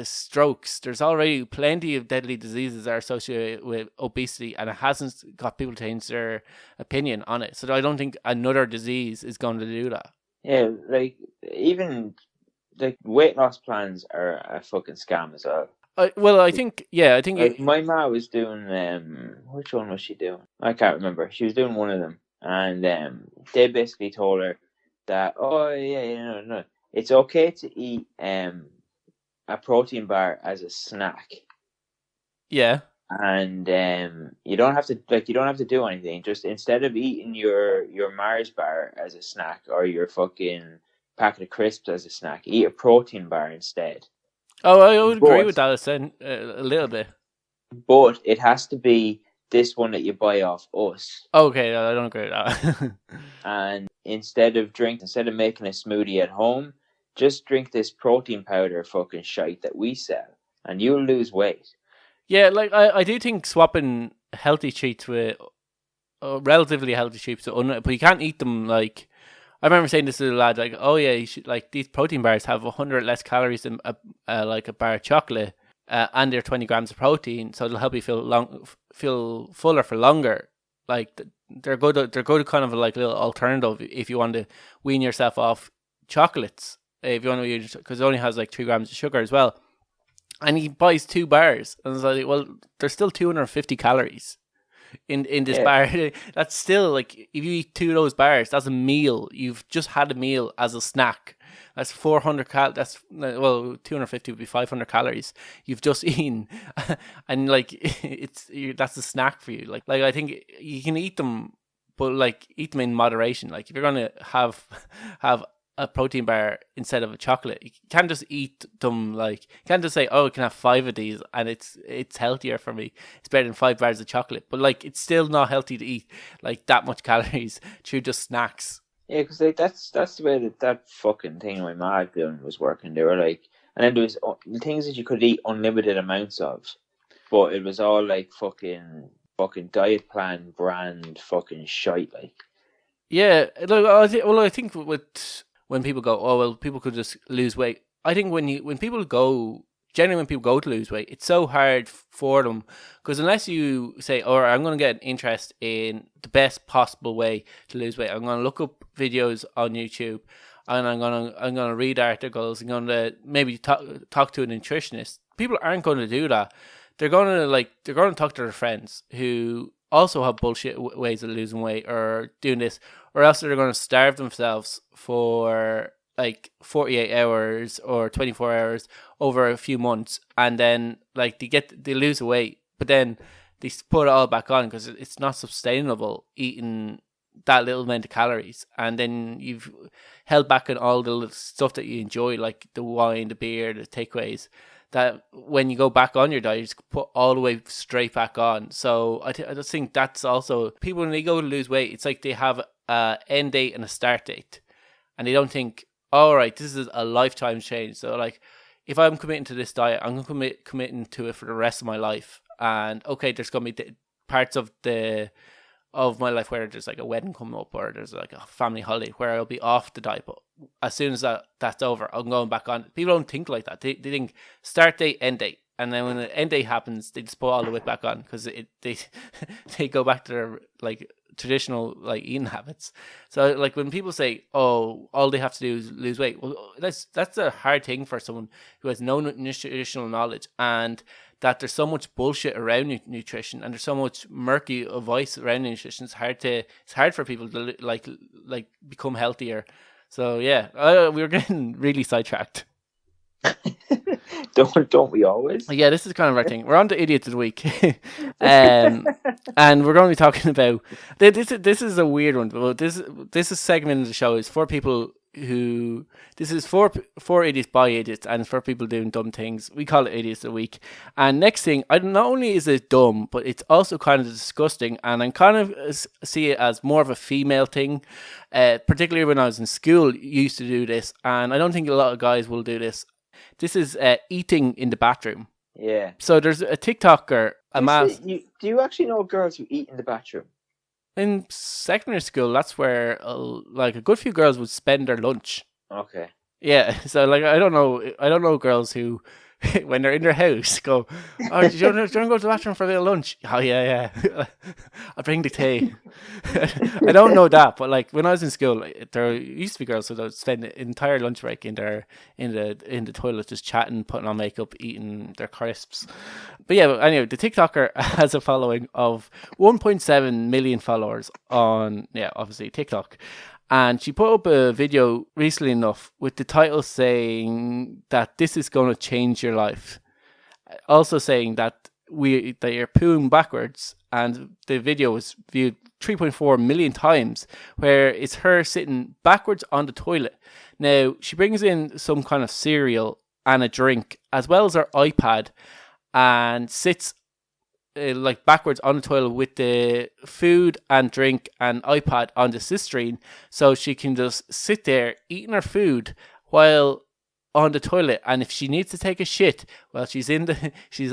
strokes. There's already plenty of deadly diseases that are associated with obesity, and it hasn't got people to change their opinion on it. So I don't think another disease is going to do that. Yeah, like, even like weight loss plans are a fucking scam as well. I think like, my ma was doing which one was she doing? I can't remember. She was doing one of them, and they basically told her that, oh yeah, no, it's okay to eat a protein bar as a snack. Yeah. And you don't have to do anything. Just instead of eating your Mars bar as a snack, or your fucking packet of crisps as a snack, eat a protein bar instead. Oh, I would agree with that a little bit. But it has to be this one that you buy off us. Okay, I don't agree with that. And instead of making a smoothie at home, just drink this protein powder fucking shite that we sell, and you'll lose weight. Yeah, like I do think swapping healthy treats with relatively healthy treats, but you can't eat them like. I remember saying this to the lad, like, "Oh yeah, you should like these protein bars have 100 less calories than like a bar of chocolate, and they're 20 grams of protein, so it'll help you feel fuller for longer. Like they're good. They're good, kind of like little alternative if you want to wean yourself off chocolates. If you want to, because it only has like 3 grams of sugar as well." And he buys 2 bars, and I was like, "Well, there's still 250 calories in this bar." That's still like, if you eat 2 of those bars, that's a meal. You've just had a meal as a snack. That's 400 that's, well, 250 would be 500 calories you've just eaten. And like that's a snack for you. Like I think you can eat them, but like eat them in moderation. Like if you're gonna have a protein bar instead of a chocolate, you can't just eat them. Like you can't just say, "Oh, I can have 5 of these and it's healthier for me. It's better than 5 bars of chocolate." But like it's still not healthy to eat like that much calories through just snacks. Yeah, because like that's the way that fucking thing my mad doing was working. They were like, and then there was things that you could eat unlimited amounts of, but it was all like fucking diet plan brand fucking shite. Like, Yeah, look, I think with when people go, "Oh well, people could just lose weight." I think when people go, generally when people go to lose weight, it's so hard for them, because unless you say, "Oh, I'm going to get an interest in the best possible way to lose weight. I'm going to look up videos on YouTube, and I'm gonna read articles. I'm going to maybe talk to a nutritionist." People aren't going to do that. They're going to talk to their friends who also have bullshit ways of losing weight or doing this, or else they're going to starve themselves for like 48 hours or 24 hours over a few months, and then like they lose weight, but then they put it all back on because it's not sustainable eating that little amount of calories, and then you've held back on all the stuff that you enjoy, like the wine, the beer, the takeaways, that when you go back on your diet, you just put all the way straight back on. So I just think that's also, people, when they go to lose weight, it's like they have a end date and a start date, and they don't think, all right, this is a lifetime change. So like, if I'm committing to this diet, I'm going to committing to it for the rest of my life. And okay, there's going to be parts of my life where there's like a wedding coming up, or there's like a family holiday where I'll be off the diet. But as soon as that's over, I'm going back on. People don't think like that. They think start date, end date. And then when the end date happens, they just put all the way back on, because they go back to their like traditional like eating habits. So like when people say, "Oh, all they have to do is lose weight," well, that's a hard thing for someone who has no nutritional knowledge, and that there's so much bullshit around nutrition, and there's so much murky advice around nutrition. It's hard for people to like become healthier. So yeah, we were getting really sidetracked. don't we always? Yeah, this is kind of our thing. We're on to Idiots of the Week. And we're going to be talking about, this is a weird one, but this is segment of the show is for people who, this is for idiots by idiots, and for people doing dumb things. We call it Idiots of the Week. And next thing, not only is it dumb, but it's also kind of disgusting, and I kind of see it as more of a female thing. Particularly when I was in school, used to do this, and I don't think a lot of guys will do this. This is eating in the bathroom. Yeah. So there's a TikToker, do you actually know girls who eat in the bathroom? In secondary school, that's where like a good few girls would spend their lunch. Okay. Yeah, so like I don't know girls who, when they're in their house, go, "Oh, do you want to go to the bathroom for a bit of lunch?" "Oh yeah. I'll bring the tea." I don't know that, but like when I was in school, there used to be girls who would spend the entire lunch break in the toilet, just chatting, putting on makeup, eating their crisps. But yeah, anyway, the TikToker has a following of 1.7 million followers on, obviously TikTok. And she put up a video recently enough with the title saying that this is going to change your life. Also saying that you're pooing backwards, and the video was viewed 3.4 million times, where it's her sitting backwards on the toilet. Now, she brings in some kind of cereal and a drink, as well as her iPad, and sits like backwards on the toilet with the food and drink and iPad on the screen, so she can just sit there eating her food while on the toilet. And if she needs to take a shit, well, she's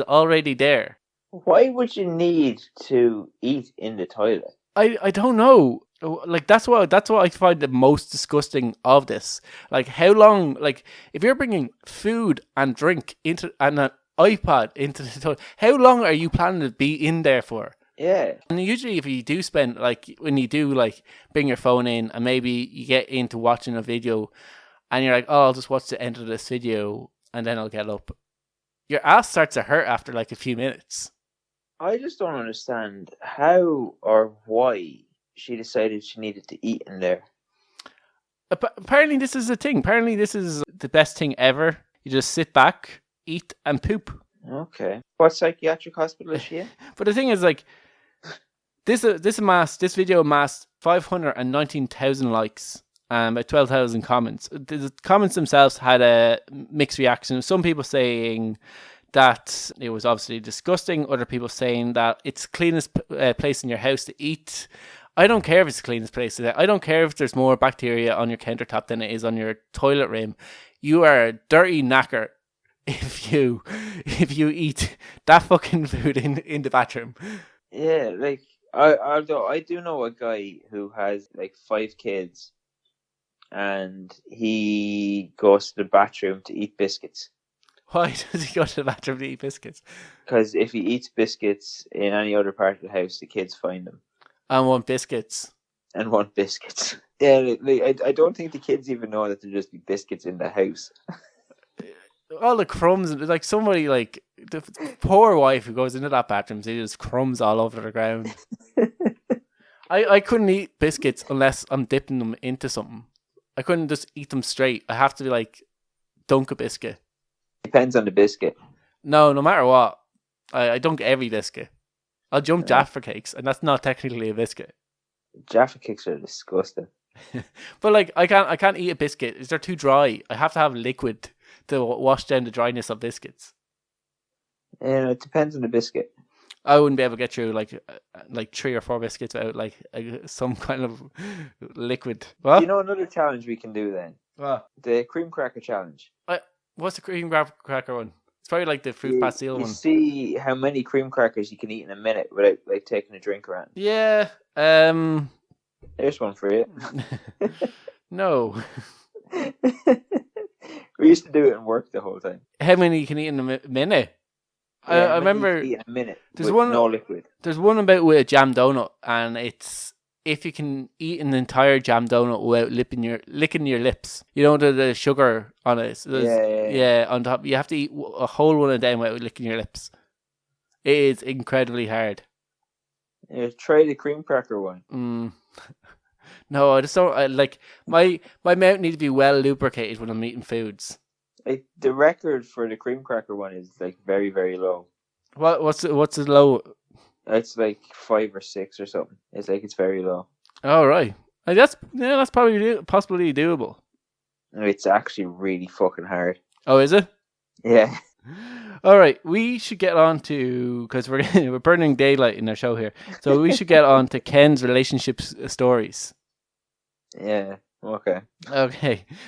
already there. Why would you need to eat in the toilet? I don't know. Like that's what I find the most disgusting of this. Like how long? Like if you're bringing food and drink into and an iPad into the toilet, how long are you planning to be in there for? Yeah. And usually, if you do spend like when you do like bring your phone in and maybe you get into watching a video, and you're like, oh, I'll just watch the end of this video and then I'll get up. Your ass starts to hurt after like a few minutes. I just don't understand how or why she decided she needed to eat in there. Apparently, this is a thing. Apparently, this is the best thing ever. You just sit back, eat, and poop. Okay. What psychiatric hospital is she in? But the thing is, like, this video amassed 519,000 likes and about 12,000 comments. The comments themselves had a mixed reaction. Some people saying that it was obviously disgusting. Other people saying that it's the cleanest place in your house to eat. I don't care if it's the cleanest place. I don't care if there's more bacteria on your countertop than it is on your toilet rim. You are a dirty knacker if you eat that fucking food in the bathroom. Yeah, like although I do know a guy who has like 5 kids, and he goes to the bathroom to eat biscuits. Why does he go to the bathroom to eat biscuits? Because if he eats biscuits in any other part of the house, the kids find them. And want biscuits. And want biscuits. Yeah, like, I don't think the kids even know that there'll just be biscuits in the house. All the crumbs, like somebody, like the poor wife who goes into that bathroom, see there's crumbs all over the ground. I couldn't eat biscuits unless I'm dipping them into something. I couldn't just eat them straight. I have to be like, dunk a biscuit. Depends on the biscuit. No matter what, I dunk every biscuit. I'll jump Jaffa cakes, and that's not technically a biscuit. Jaffa cakes are disgusting. But like, I can't eat a biscuit. They're too dry. I have to have liquid to wash down the dryness of biscuits. Yeah, it depends on the biscuit. I wouldn't be able to get through like 3 or 4 biscuits without like some kind of liquid. What? You know another challenge we can do then? What? The cream cracker challenge. What's the cream cracker one? It's probably like the fruit pastel one. You see how many cream crackers you can eat in a minute without like taking a drink around. Yeah. There's one for you. No. We used to do it in work the whole time. How many you can eat in a minute? Yeah, I remember. Eat in a minute. There's with one. No liquid. There's one about with a jam donut, and it's if you can eat an entire jam donut without licking your lips. You know the sugar on it. So yeah. On top, you have to eat a whole one of them without licking your lips. It is incredibly hard. Yeah, try the cream cracker one. No, I just don't. Like my mouth needs to be well lubricated when I'm eating foods. Like the record for the cream cracker one is like very, very low. What's it low? It's like 5 or 6 or something. It's very low. Oh right, that's probably possibly doable. It's actually really fucking hard. Oh, is it? Yeah. All right, we should get on to because we're burning daylight in our show here, so we should get on to Ken's relationship stories. Yeah. Okay.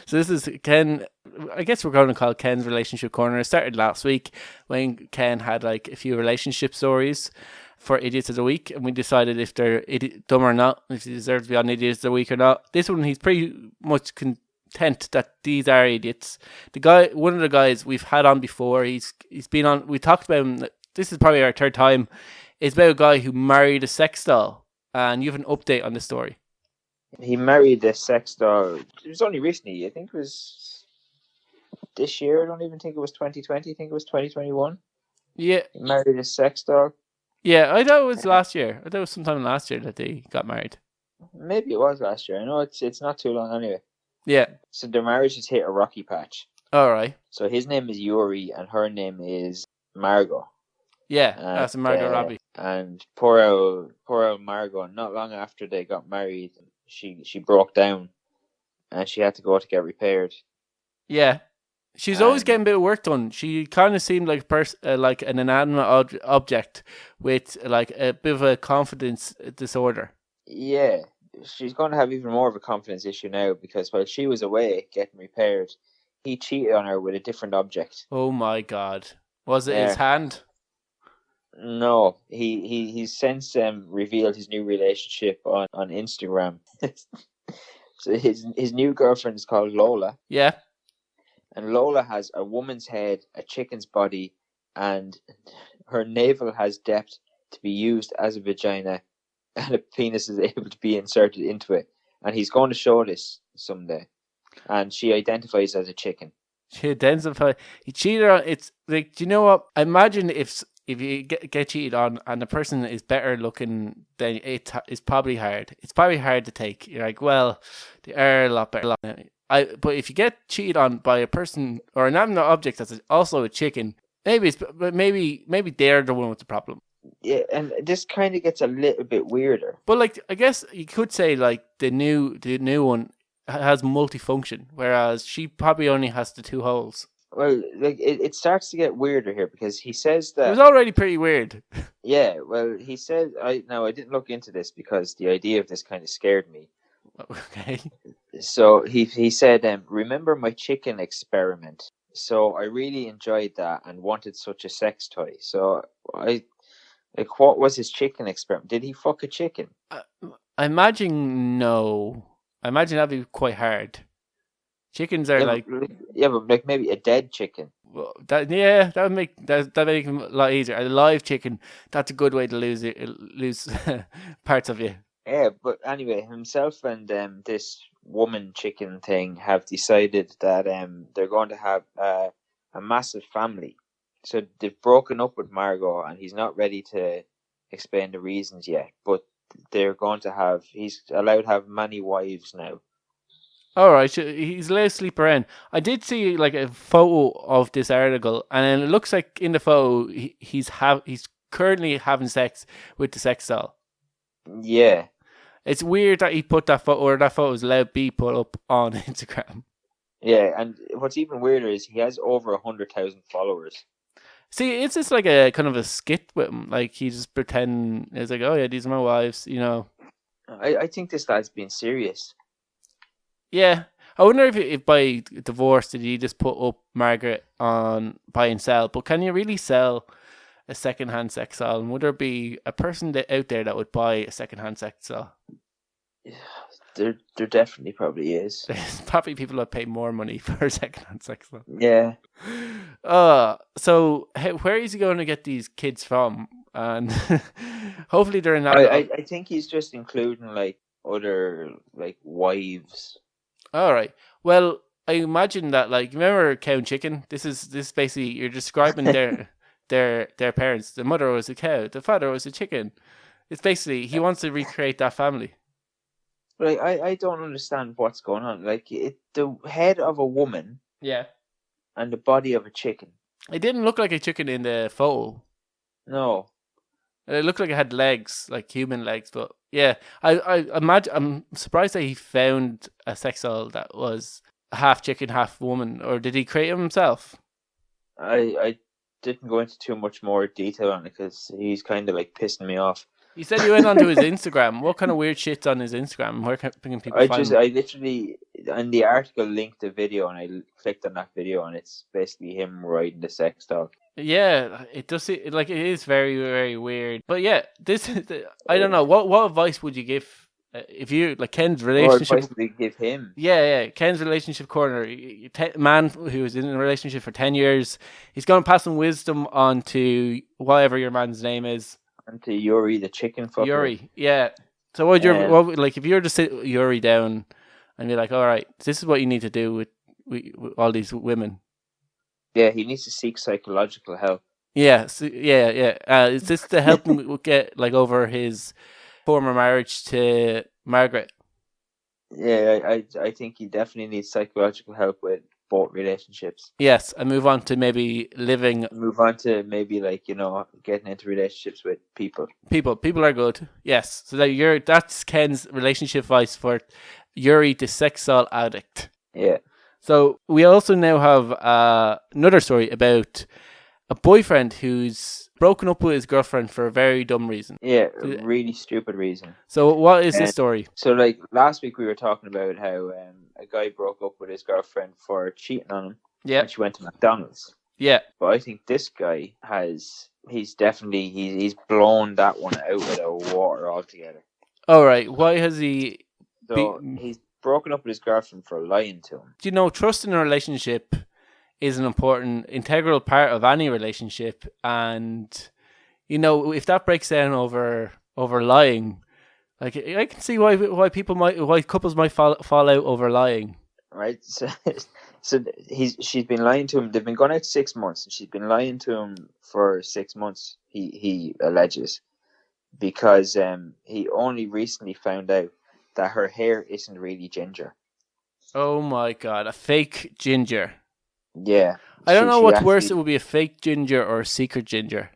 So this is Ken. I guess we're going to call it Ken's relationship corner. It started last week when Ken had like a few relationship stories for Idiots of the Week, and we decided if they're dumb or not, if they deserve to be on Idiots of the Week or not. This one, he's pretty much content that these are idiots. One of the guys we've had on before, he's been on. We talked about him. This is probably our 3rd time. It's about a guy who married a sex doll, and you have an update on this story. He married a sex doll. It was only recently. I think it was this year. I don't even think it was 2020. I think it was 2021. Yeah. He married a sex doll. Yeah, I thought it was last year. I thought it was sometime last year that they got married. Maybe it was last year. I know it's not too long anyway. Yeah. So their marriage has hit a rocky patch. All right. So his name is Yuri and her name is Margot. Yeah, that's Margot Robbie. And poor old Margot, not long after they got married, she broke down and she had to go to get repaired. Yeah. She's always getting a bit of work done. She kind of seemed like like an inanimate object with like a bit of a confidence disorder. Yeah, she's going to have even more of a confidence issue now because while she was away getting repaired, he cheated on her with a different object. Oh my God. Was it his hand? No, he's since revealed his new relationship on Instagram. So his new girlfriend is called Lola, Yeah. and Lola has a woman's head, a chicken's body, and her navel has depth to be used as a vagina, and a penis is able to be inserted into it. And he's going to show this someday. And she identifies as a chicken. She identified. He cheated on. It's like, do you know what? I imagine if you get cheated on and the person is better looking, then it's probably hard. It's probably hard to take. You're like, well, they are a lot better. But if you get cheated on by a person or an animate object that's also a chicken, maybe they're the one with the problem. Yeah, and this kind of gets a little bit weirder. But like, I guess you could say like the new one has multifunction, whereas she probably only has the two holes. Well, like it starts to get weirder here because he says that It was already pretty weird. Yeah, well, he said I didn't look into this because the idea of this kind of scared me. Okay. So he said, remember my chicken experiment? So I really enjoyed that and wanted such a sex toy. So what was his chicken experiment? Did he fuck a chicken? I imagine no. I imagine that'd be quite hard. Chickens are but like maybe a dead chicken. Well, that would make him a lot easier. A live chicken, that's a good way to lose parts of you. Yeah, but anyway, himself and this woman chicken thing have decided that they're going to have a massive family. So they've broken up with Margot, and he's not ready to explain the reasons yet. But he's allowed to have many wives now. All right, he's allowed to sleep around. I did see like a photo of this article, and it looks like in the photo he's currently having sex with the sex doll. Yeah, it's weird that he put that photo, or that photo is allowed to be put up on Instagram. Yeah, and what's even weirder is he has over 100,000 followers. See, it's just like a kind of a skit with him. Like he just pretend it's like, oh yeah, these are my wives, you know. I think this lad's being serious. Yeah, I wonder if by divorce did he just put up Margaret on buy and sell? But can you really sell a second-hand sex doll? And would there be a person out there that would buy a second-hand sex doll? There definitely probably is. There's probably people that pay more money for a second-hand sex doll. Yeah. So where is he going to get these kids from? And hopefully they're in that. I think he's just including like other like wives. All right. Well, I imagine that like remember cow and chicken. This is basically you're describing their parents. The mother was a cow. The father was a chicken. It's basically he wants to recreate that family. Like I don't understand what's going on. Like the head of a woman. Yeah. And the body of a chicken. It didn't look like a chicken in the photo. No. It looked like it had legs, like human legs, but yeah, I imagine I'm surprised that he found a sex doll that was half chicken, half woman, or did he create it himself? I didn't go into too much more detail on it because he's kind of like pissing me off. You said you went onto his Instagram. What kind of weird shit's on his Instagram? Where can people find him? I literally, in the article, linked the video, and I clicked on that video, and it's basically him riding the sex doll. Yeah, it does. Like it is very, very weird. But yeah, this is. I don't know. What advice would you give if you like Ken's relationship? What advice would you give him? Yeah. Ken's relationship corner. Man who was in a relationship for 10 years. He's going to pass some wisdom on to whatever your man's name is. And to Yuri, the chicken fucker. Yuri, yeah. So what if you were to sit Yuri down and be like, all right, this is what you need to do with all these women. Yeah, he needs to seek psychological help. Yeah, is this to help him get like over his former marriage to Margaret? Yeah, I think he definitely needs psychological help with both relationships. Yes, and move on to maybe living. Move on to maybe like getting into relationships with people. People are good. Yes, so that's Ken's relationship advice for Yuri, the sex doll addict. Yeah. So we also now have another story about a boyfriend who's broken up with his girlfriend for a very dumb reason. Yeah, a really stupid reason. So what is this story? So like last week we were talking about how a guy broke up with his girlfriend for cheating on him. Yeah. And she went to McDonald's. Yeah. But I think this guy has he's definitely he's blown that one out of the water altogether. All right. Why has he? So he's broken up with his girlfriend for lying to him. Do you know trust in a relationship is an important, integral part of any relationship, and if that breaks down over lying, like I can see why couples might fall out over lying. Right. So she's been lying to him. They've been going out 6 months, and she's been lying to him for 6 months. He alleges, because he only recently found out that her hair isn't really ginger. Oh my god, a fake ginger. Yeah. I don't know what's worse. It would be a fake ginger or a secret ginger.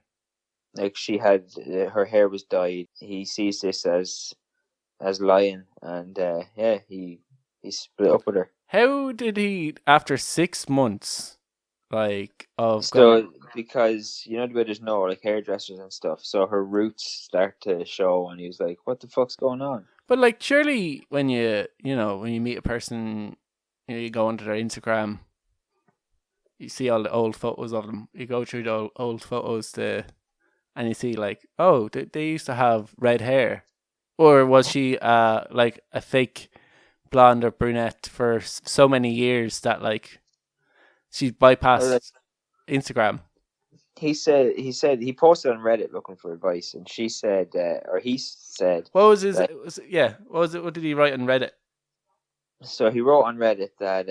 Like, she had her hair was dyed. He sees this as lying, and he split up with her. How did he, after 6 months, because the way there's no hairdressers and stuff, so her roots start to show, and he was like, "What the fuck's going on?" But surely when you meet a person, you go onto their Instagram, you see all the old photos of them. You go through the old photos and you see they used to have red hair, or was she a fake blonde or brunette for so many years that she bypassed Instagram? He said he posted on Reddit looking for advice, and she said, or he said, what was his? What did he write on Reddit? So he wrote on Reddit that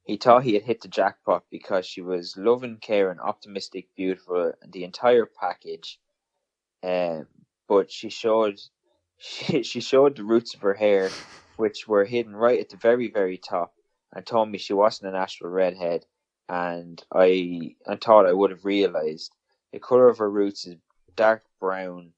he thought he had hit the jackpot because she was loving, caring, optimistic, beautiful, and the entire package. But she showed the roots of her hair, which were hidden right at the very, very top, and told me she wasn't a natural redhead. And I thought I would have realized. The color of her roots is dark brown,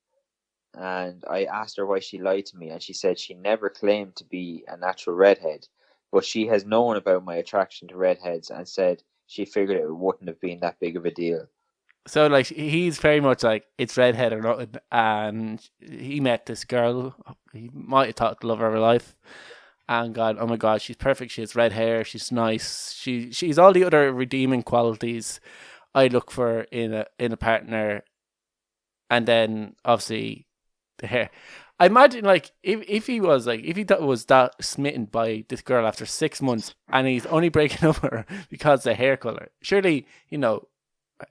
and I asked her why she lied to me, and she said she never claimed to be a natural redhead, but she has known about my attraction to redheads and said she figured it wouldn't have been that big of a deal. So he's very much it's redhead or nothing, and he met this girl. He might have thought the love of her life. And God, oh my God, she's perfect. She has red hair. She's nice. She's all the other redeeming qualities I look for in a partner. And then obviously the hair. I imagine if he was that smitten by this girl after 6 months, and he's only breaking up with her because of the hair color. Surely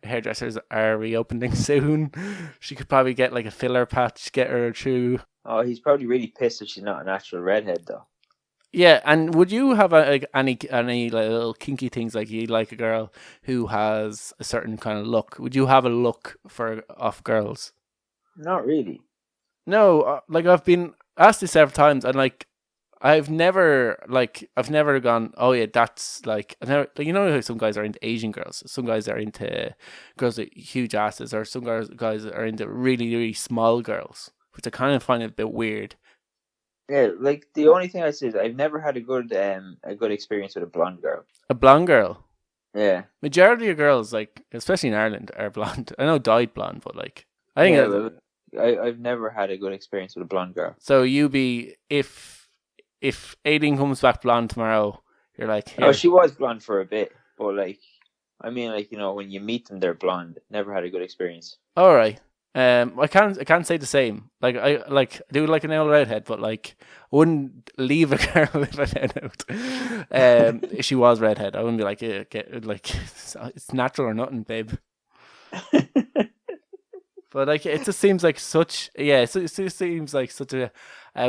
hairdressers are reopening soon. She could probably get a filler patch, get her through. Oh, he's probably really pissed that she's not a natural redhead though. Yeah, and would you have any little kinky things, you like a girl who has a certain kind of look? Would you have a look off girls? Not really. No, I've been asked this several times, and I've never gone, oh yeah, that's I've never, how some guys are into Asian girls, some guys are into girls with huge asses, or some guys are into really, really small girls, which I kind of find it a bit weird. Yeah, the only thing I say is I've never had a good experience with a blonde girl. A blonde girl? Yeah. Majority of girls, especially in Ireland, are blonde. I know dyed blonde, but I think I've never had a good experience with a blonde girl. So you be if Aileen comes back blonde tomorrow, you're like, here. Oh, she was blonde for a bit, but when you meet them, they're blonde. Never had a good experience. All right. I can't say the same. I do like an old redhead, but I wouldn't leave a girl if I found out if she was redhead. I wouldn't be it's natural or nothing, babe. But it just seems like such a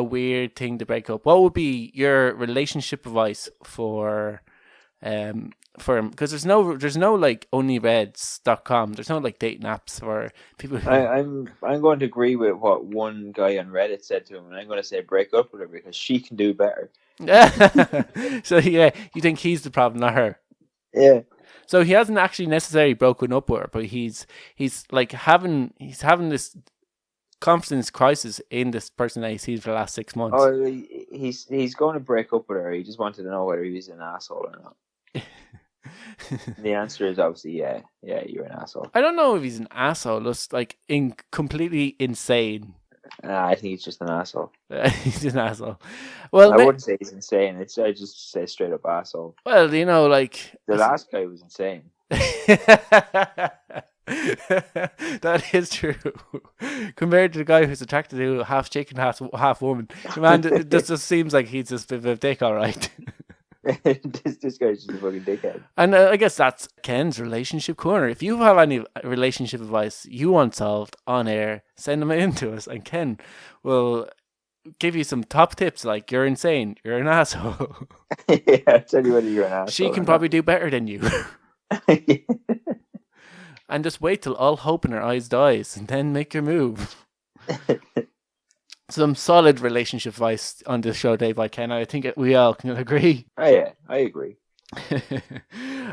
weird thing to break up. What would be your relationship advice for him? Because there's no onlyreds.com. There's no dating apps for people. I'm going to agree with what one guy on Reddit said to him, and I'm going to say break up with her because she can do better. So yeah, you think he's the problem, not her? Yeah. So he hasn't actually necessarily broken up with her, but he's having this confidence crisis in this person that he's seen for the last 6 months. Oh, he's going to break up with her. He just wanted to know whether he was an asshole or not. The answer is obviously yeah, you're an asshole. I don't know if he's an asshole, just completely insane. I think he's just an asshole. He's an asshole. Well, I wouldn't say he's insane. I just say straight up asshole. Well, the last guy was insane. That is true. Compared to the guy who's attracted to half chicken, half woman, the man it just seems like he's just a bit of a dick, all right. this guy's just a fucking dickhead. And I guess that's Ken's relationship corner. If you have any relationship advice you want solved on air, send them in to us, and Ken will give you some top tips like you're insane, you're an asshole. Yeah, I'll tell you whether you're an asshole. She can probably do better than you. And just wait till all hope in her eyes dies and then make your move. Some solid relationship advice on this show, Dave, by Ken. I think we all can agree. Oh, yeah, I agree.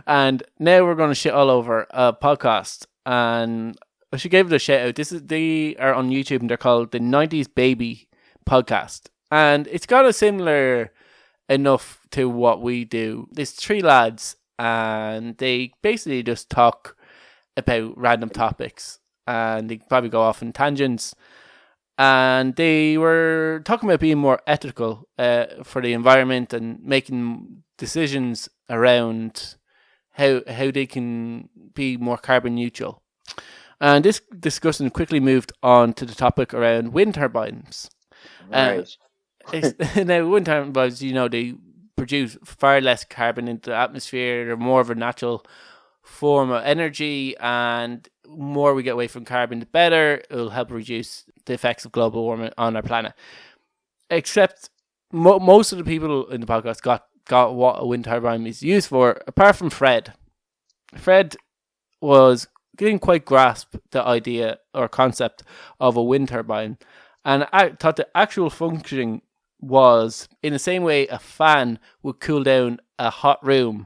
And now we're going to shit all over a podcast. And I should give it a shout out. They are on YouTube and they're called the 90s Baby Podcast. And it's got a similar enough to what we do. There's 3 lads and they basically just talk about random topics. And they probably go off in tangents. And they were talking about being more ethical for the environment and making decisions around how they can be more carbon neutral. And this discussion quickly moved on to the topic around wind turbines. Right. Now, wind turbines, they produce far less carbon into the atmosphere. They're more of a natural form of energy, and more we get away from carbon, the better. It will help reduce the effects of global warming on our planet. Except most of the people in the podcast got what a wind turbine is used for, apart from Fred. Fred didn't quite grasp the idea or concept of a wind turbine, and I thought the actual functioning was in the same way a fan would cool down a hot room,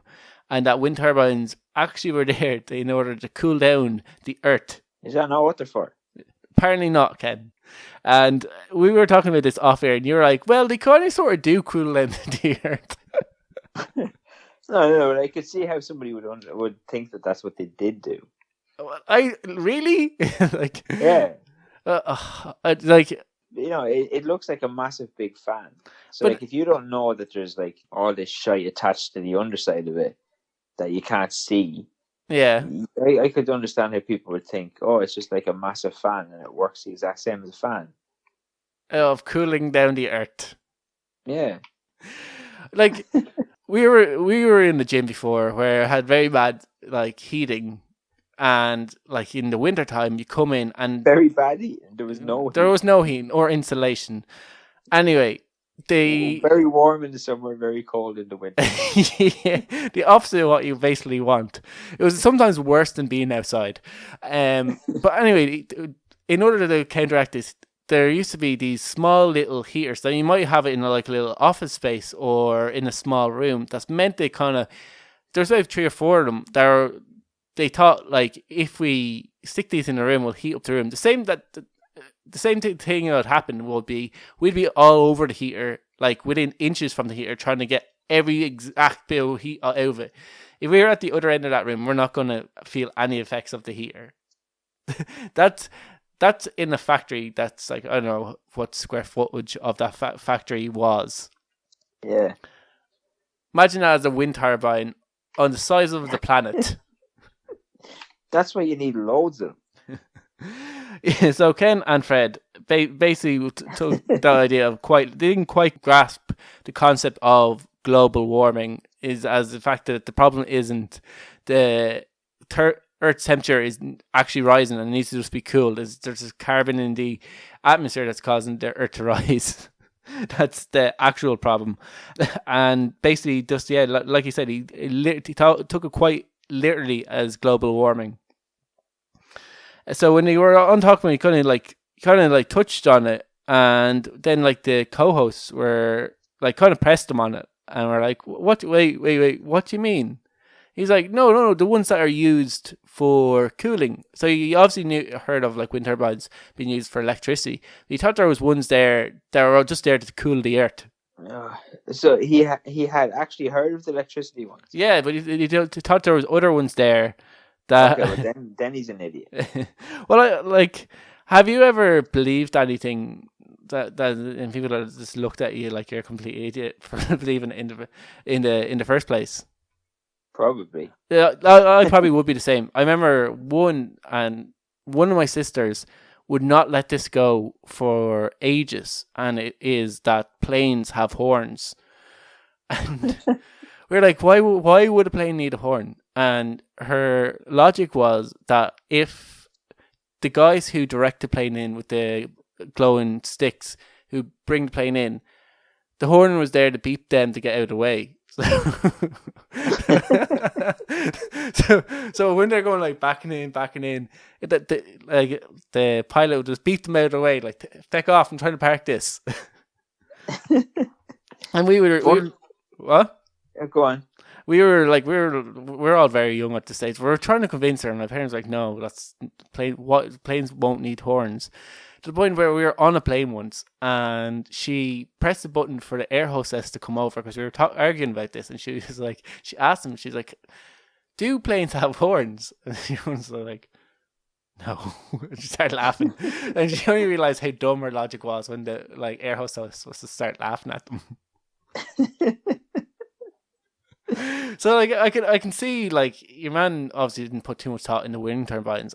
and that wind turbines actually were there in order to cool down the earth. Is that not what they're for? Apparently not, Ken. And we were talking about this off air, and you were like, well, they kind of sort of do cool down the earth. No, I could see how somebody would think that that's what they did do. I really? Yeah. It looks like a massive big fan. So, if you don't know that there's all this shite attached to the underside of it that you can't see, yeah, I could understand how people would think, oh, it's just like a massive fan and it works the exact same as a fan. Of cooling down the earth. Yeah. We were in the gym before where I had very bad heating, and in the winter time you come in and very bad heat. There was no heat or insulation. Anyway, very warm in the summer, very cold in the winter. Yeah, the opposite of what you basically want. It was sometimes worse than being outside. But anyway, in order to counteract this, there used to be these small little heaters that you might have it in a little office space or in a small room. That's meant they there's about 3 or 4 of them that they thought if we stick these in a room, we'll heat up the room. The same thing that would happen would be we'd be all over the heater, within inches from the heater, trying to get every exact bit of heat out of it. If we were at the other end of that room, we're not going to feel any effects of the heater. That's in a factory that's I don't know what square footage of that factory was. Yeah. Imagine that as a wind turbine on the size of the planet. That's why you need loads of them. Yeah, so Ken and Fred basically took the idea of they didn't quite grasp the concept of global warming as the fact that the problem isn't the Earth's temperature is actually rising and it needs to just be cooled. There's this carbon in the atmosphere that's causing the Earth to rise. That's the actual problem. And basically, just like you said, he took it quite literally as global warming. So when they were on talking, he kind of touched on it, and then the co-hosts were kind of pressed him on it, and we're like, "What? Wait, what do you mean?" He's like, "No, the ones that are used for cooling." So he obviously heard of wind turbines being used for electricity. He thought there was ones there that were just there to cool the earth. So he had actually heard of the electricity ones. Yeah, but he thought there was other ones there. That okay, well then he's an idiot. Well, have you ever believed anything that and people that just looked at you like you're a complete idiot for believing in the first place? Probably. Yeah, I probably would be the same. I remember one of my sisters would not let this go for ages, and it is that planes have horns. And we're like, why would a plane need a horn? And her logic was that if the guys who direct the plane in with the glowing sticks, who bring the plane in, the horn was there to beep them to get out of the way. So when they're going like backing in, the pilot would just beep them out of the way, like, "Take off! I'm trying to park this." And we were what? Go on. We're all very young at this stage. We were trying to convince her, and my parents were like, "No, planes won't need horns." To the point where we were on a plane once, and she pressed the button for the air hostess to come over because we were arguing about this, and she was like, she asked him, she's like, "Do planes have horns?" And she was like, "No." She started laughing, and she only realized how dumb her logic was when the air hostess was to start laughing at them. So I can see your man obviously didn't put too much thought in the wind turbines,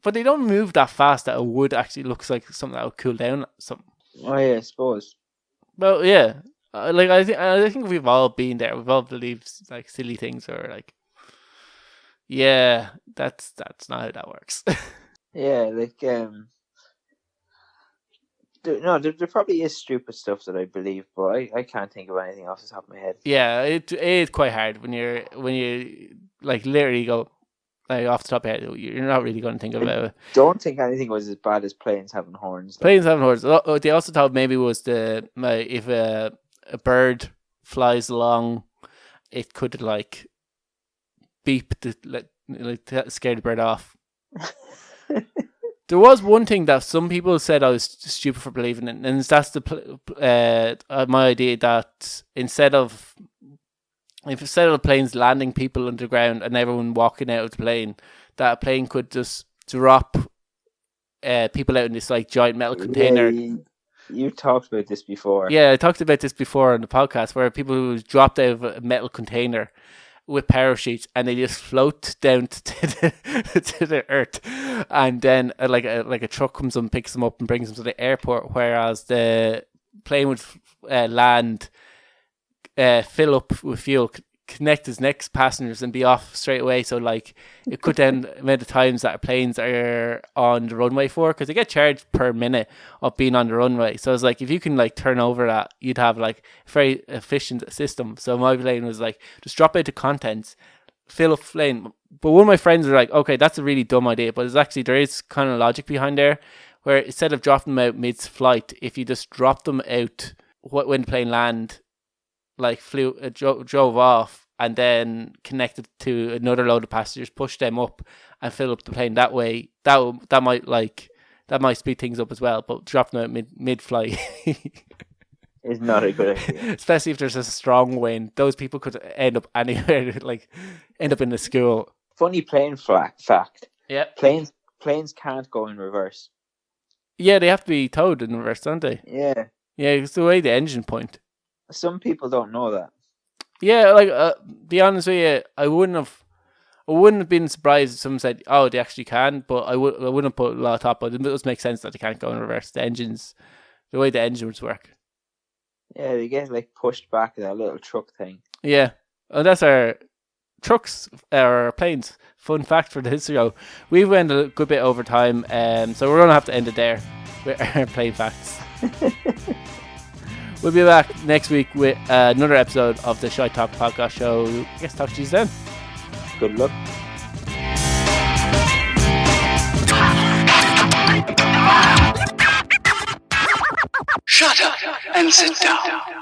but they don't move that fast that it would actually looks like something that would cool down something. Oh yeah, I suppose. Well, yeah, I think we've all been there. We've all believed silly things, or yeah, that's not how that works. Yeah, there probably is stupid stuff that I believe, but I can't think of anything off the top of my head. Yeah, it is quite hard when you literally go off the top of your head. You're not really going to think about it. Don't think anything was as bad as planes having horns. Planes having horns. They also thought maybe it was if a bird flies along, it could beep to scare the bird off. There was one thing that some people said I was stupid for believing in, and that's my idea that instead of the planes landing people underground and everyone walking out of the plane, that a plane could just drop people out in this giant metal container. Yeah, you talked about this before. Yeah, I talked about this before on the podcast, where people who dropped out of a metal container with parachutes, and they just float down to the earth, and then a truck comes and picks them up and brings them to the airport, whereas the plane would land, fill up with fuel, connect his next passengers, and be off straight away. So it cut down the amount of times that planes are on the runway for, because they get charged per minute of being on the runway. So it's if you can turn over that, you'd have a very efficient system. So my plane was just drop out the contents, fill up plane. But one of my friends were like, okay, that's a really dumb idea, but there is kind of logic behind there, where instead of dropping them out mid-flight, if you just drop them out when the plane land, drove off, and then connected to another load of passengers, push them up and fill up the plane that way, that might speed things up as well. But dropping them out mid-flight is not a good idea. Especially if there's a strong wind. Those people could end up anywhere, end up in the school. Funny plane fact. Yeah. Planes can't go in reverse. Yeah, they have to be towed in reverse, don't they? Yeah. Yeah, it's the way the engine point. Some people don't know that. Yeah, be honest with you, I wouldn't have been surprised if someone said, "Oh, they actually can," but I wouldn't have put a lot of thought. But it does make sense that they can't go in reverse. The way the engines work. Yeah, they get pushed back in that little truck thing. Yeah, and that's our trucks, our planes. Fun fact for this show. We've went a good bit over time, so we're gonna have to end it there with our plane facts. We'll be back next week with another episode of the Shite Talk podcast show. I guess talk to you then. Good luck. Shut up and sit down.